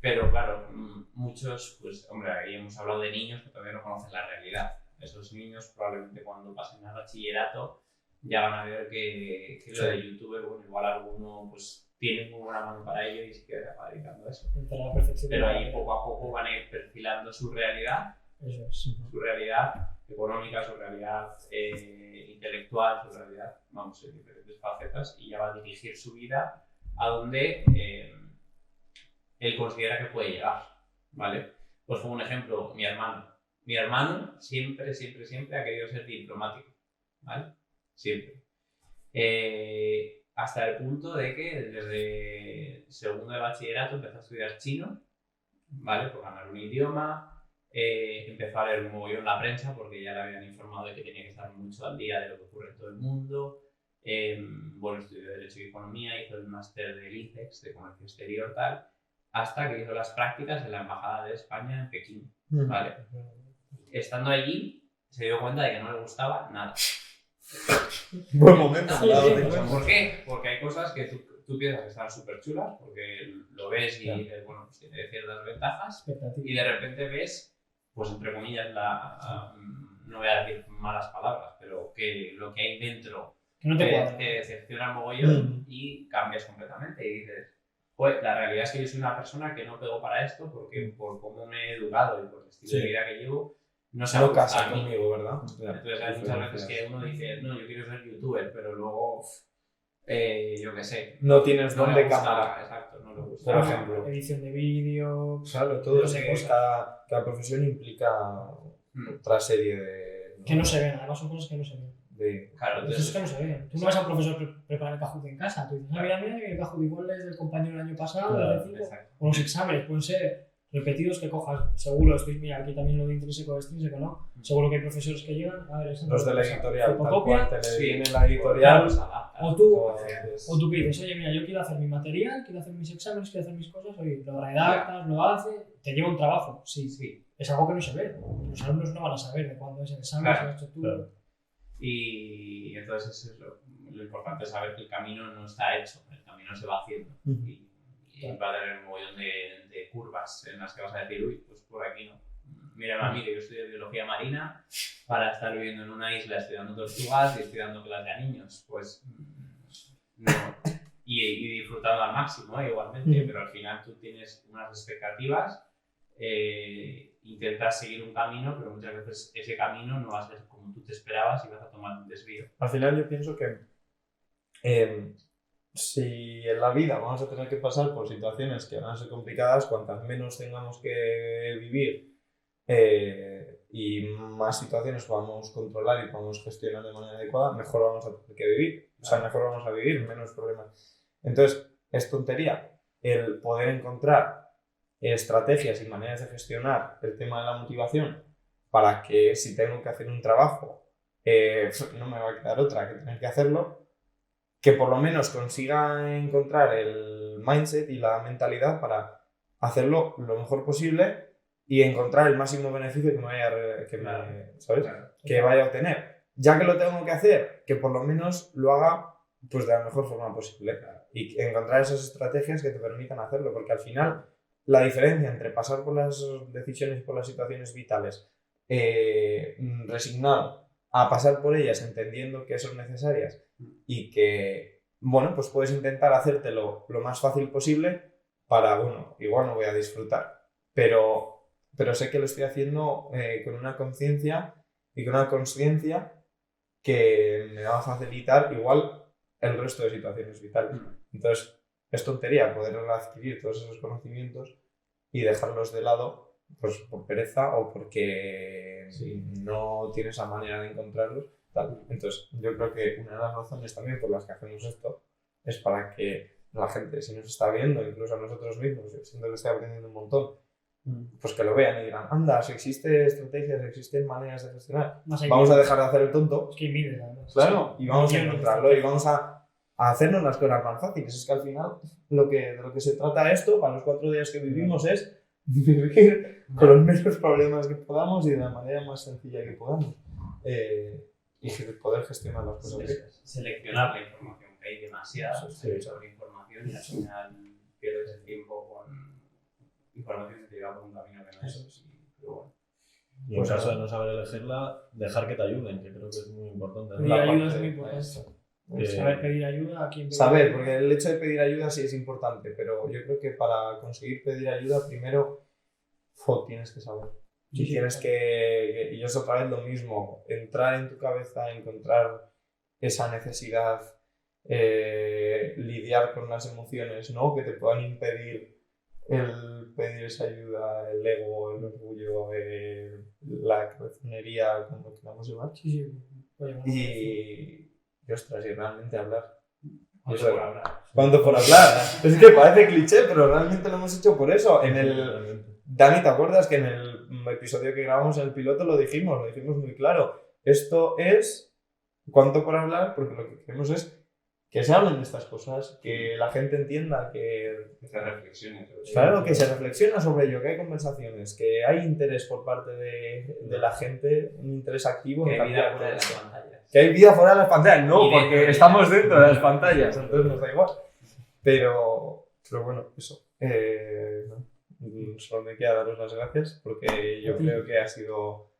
Pero claro, muchos, pues hombre, ahí hemos hablado de niños que todavía no conocen la realidad. Esos niños probablemente cuando pasen al bachillerato ya van a ver que lo de youtuber, bueno, igual alguno pues tiene muy buena mano para ello y se queda dedicando a eso.
Entre la percepción de
Pero
la
ahí
realidad.
poco a poco van a ir perfilando su realidad
Eso es.
económica, su realidad intelectual, su realidad, vamos, en diferentes facetas, y ya va a dirigir su vida a donde él considera que puede llegar, ¿vale? Pues como un ejemplo, mi hermano. Mi hermano siempre ha querido ser diplomático, ¿vale? Siempre. Hasta el punto de que desde segundo de bachillerato empezó a estudiar chino, ¿vale? Por ganar un idioma. Empezó a leer un mogollón la prensa porque ya le habían informado de que tenía que estar mucho al día de lo que ocurre en todo el mundo. Bueno, estudió Derecho y Economía, hizo el máster del ICEX, de Comercio Exterior, tal, hasta que hizo las prácticas en la Embajada de España en Pekín, ¿vale? Estando allí, se dio cuenta de que no le gustaba nada.
Buen momento,
Sí,
para
sí,
darte
pues,
cuenta.
¿Por qué? Porque hay cosas que tú piensas que están súper chulas, porque lo ves y
Claro.
dices, bueno, pues tiene ciertas ventajas,
Expectativa.
y de repente ves, pues entre comillas, no voy a decir malas palabras, pero que lo que hay dentro
Que no te
te
cuadra.
decepciona un mogollón y cambias completamente y dices, pues la realidad es que yo soy una persona que no pego para esto porque por cómo me he educado y por el estilo
Sí.
de vida que llevo, no se
No
ajusta
casa
a mí.
conmigo, ¿verdad?
Entonces hay muchas veces que uno dice, no, yo quiero ser youtuber, pero luego, yo qué sé.
No tienes
no
don
le
de
gusta,
cámara.
Exacto, no le gusta.
Por ejemplo.
Edición de vídeo.
Claro, todo
No
eso
sé,
que
cosas.
cada profesión implica
Mm.
otra serie de...
Que no se ven, además son cosas que no se ven.
Claro,
Eso es que no
entonces,
se ven. Tú no vas a un profesor preparar el Kahoot en casa. Tú dices, mira, que el Kahoot igual es del compañero el año pasado,
Claro,
del 5.
exacto.
O los exámenes pueden ser repetidos que cojas. Seguro, mira, aquí también lo de intrínseco o extrínseco, ¿no? Seguro que hay profesores que llegan, a ver, eso
Los de la
pasa,
editorial, tal
fotocopia,
cual te le
Sí.
viene la editorial.
Claro, se adapta.
O tú,
pues,
o tú pides, oye, mira, yo quiero hacer mi material, quiero hacer mis exámenes, quiero hacer mis cosas, oye, lo redactas, lo haces, te lleva un trabajo, sí,
Sí.
es algo que no se ve. Los alumnos no van a saber de cuándo es el examen,
Claro,
si lo has hecho tú.
claro.
Y entonces eso es lo importante es saber que el camino no está hecho, el camino se va haciendo.
Ujú.
Y va a tener un montón de curvas en las que vas a decir, uy, pues por aquí no. Mira, a mí que yo estudio biología marina para estar viviendo en una isla estudiando tortugas y estudiando clase a niños. Pues no. Y disfrutando al máximo, igualmente, pero al final tú tienes unas expectativas, intentas seguir un camino, pero muchas veces ese camino no va a ser como tú te esperabas y vas a tomar un desvío.
Al final yo pienso que si en la vida vamos a tener que pasar por situaciones que van a ser complicadas, cuantas menos tengamos que vivir y más situaciones podamos controlar y podamos gestionar de manera adecuada, mejor vamos a tener que vivir. O sea, mejor vamos a vivir, menos problemas. Entonces, es tontería el poder encontrar estrategias y maneras de gestionar el tema de la motivación para que si tengo que hacer un trabajo, no me va a quedar otra que tener que hacerlo, que por lo menos consiga encontrar el mindset y la mentalidad para hacerlo lo mejor posible y encontrar el máximo beneficio que me vaya, ¿sabes? Que vaya a obtener. Ya que lo tengo que hacer, que por lo menos lo haga pues de la mejor forma posible y encontrar esas estrategias que te permitan hacerlo, porque al final la diferencia entre pasar por las decisiones y por las situaciones vitales resignado a pasar por ellas entendiendo que son necesarias y que, bueno, pues puedes intentar hacértelo lo más fácil posible para, bueno, igual no voy a disfrutar, pero sé que lo estoy haciendo con una conciencia y con una consciencia que me va a facilitar igual el resto de situaciones vitales. Entonces, es tontería poder adquirir todos esos conocimientos y dejarlos de lado pues por pereza o porque no tienes la manera de encontrarlos. Tal. Entonces, yo creo que una de las razones también por las que hacemos esto es para que la gente, si nos está viendo, incluso a nosotros mismos, yo siento que estoy aprendiendo un montón, pues que lo vean y digan, anda, si existen estrategias, existen maneras de gestionar,
Más hay
vamos a
que-
dejar de hacer el tonto,
Es que mide, además.
claro, y vamos a
Entiendo.
encontrarlo y vamos a hacernos las cosas más fáciles. Es que al final de lo que se trata esto, para los 4 días que vivimos, es vivir con los menos problemas que podamos y de la manera más sencilla que podamos. Y poder gestionar las cosas bien.
Seleccionar la información, que hay demasiada
Sí.
sobre información y al final pierdes el tiempo con información que te lleva por un camino que no es. Pero bueno.
Y en caso de no saber elegirla, dejar que te ayuden, que creo que es muy importante. ¿no?
Pedir
La
ayuda
parte
es muy
de
importante.
maestro.
Que-
Saber pedir ayuda a quien pedir
Saber,
ayuda.
porque el hecho de pedir ayuda sí es importante, pero yo creo que para conseguir pedir ayuda, primero tienes que saber.
Sí,
Y
sí,
tienes y yo otra vez lo mismo, entrar en tu cabeza, encontrar esa necesidad, lidiar con las emociones, ¿no? Que te puedan impedir el pedir esa ayuda, el ego, el orgullo, la cabezonería, como lo queramos llamar.
Sí, sí. Oye, bueno,
Y ostras, y realmente hablar.
Cuando
Eso
por
es.
hablar.
Cuando por hablar. Es que parece cliché, pero realmente lo hemos hecho por eso. Dani, ¿te acuerdas que en el episodio que grabamos en el piloto lo dijimos muy claro? Esto es cuánto por hablar, porque lo que queremos es que se hablen de estas cosas, que la gente entienda que...
Que se reflexione sobre ello.
Claro, que se reflexiona sobre ello, que hay conversaciones, que hay interés por parte de la gente, un interés activo
Que
en
hay vida
cambiar
fuera de
todo
las
esto.
pantallas.
Que hay vida fuera de las pantallas, no,
Y dentro
porque
de
estamos
ellas.
dentro de las pantallas, entonces nos da igual. Pero bueno, eso. Solo me queda daros las gracias porque yo creo que ha sido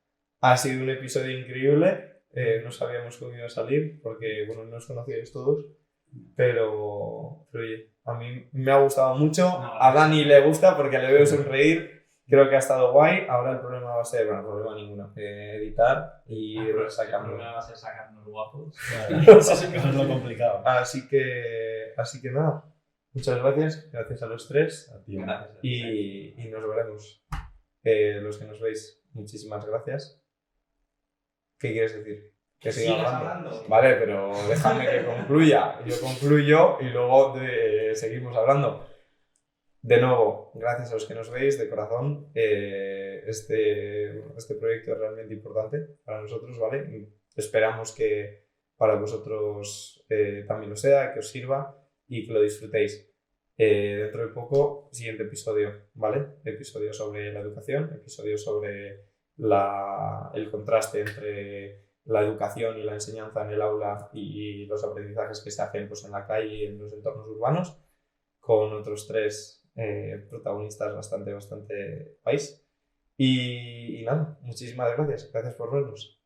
un episodio increíble. No sabíamos cómo iba a salir porque, bueno, no os conocíais todos, pero oye, a mí me ha gustado mucho.
No,
A Dani le gusta porque le veo sonreír. Creo que ha estado guay. Ahora el problema va a ser, bueno, problema ninguno, editar y
El
sacarlo.
problema va a ser sacarnos guapos.
Claro, eso es lo complicado.
Así que nada, muchas gracias a los tres
A ti.
Gracias.
y nos veremos. Los que nos veis, muchísimas gracias. ¿Qué quieres decir? Que siga
Sigas
hablando.
hablando.
Vale, pero déjame que concluya. Yo concluyo y luego seguimos hablando. De nuevo, gracias a los que nos veis de corazón. Este proyecto es realmente importante para nosotros, ¿vale? Y esperamos que para vosotros también lo sea, que os sirva y que lo disfrutéis. Dentro de poco, siguiente episodio, ¿vale? Episodio sobre la educación, episodio sobre el contraste entre la educación y la enseñanza en el aula y los aprendizajes que se hacen pues, en la calle y en los entornos urbanos, con otros 3 protagonistas bastante guays. Y nada, muchísimas gracias por vernos.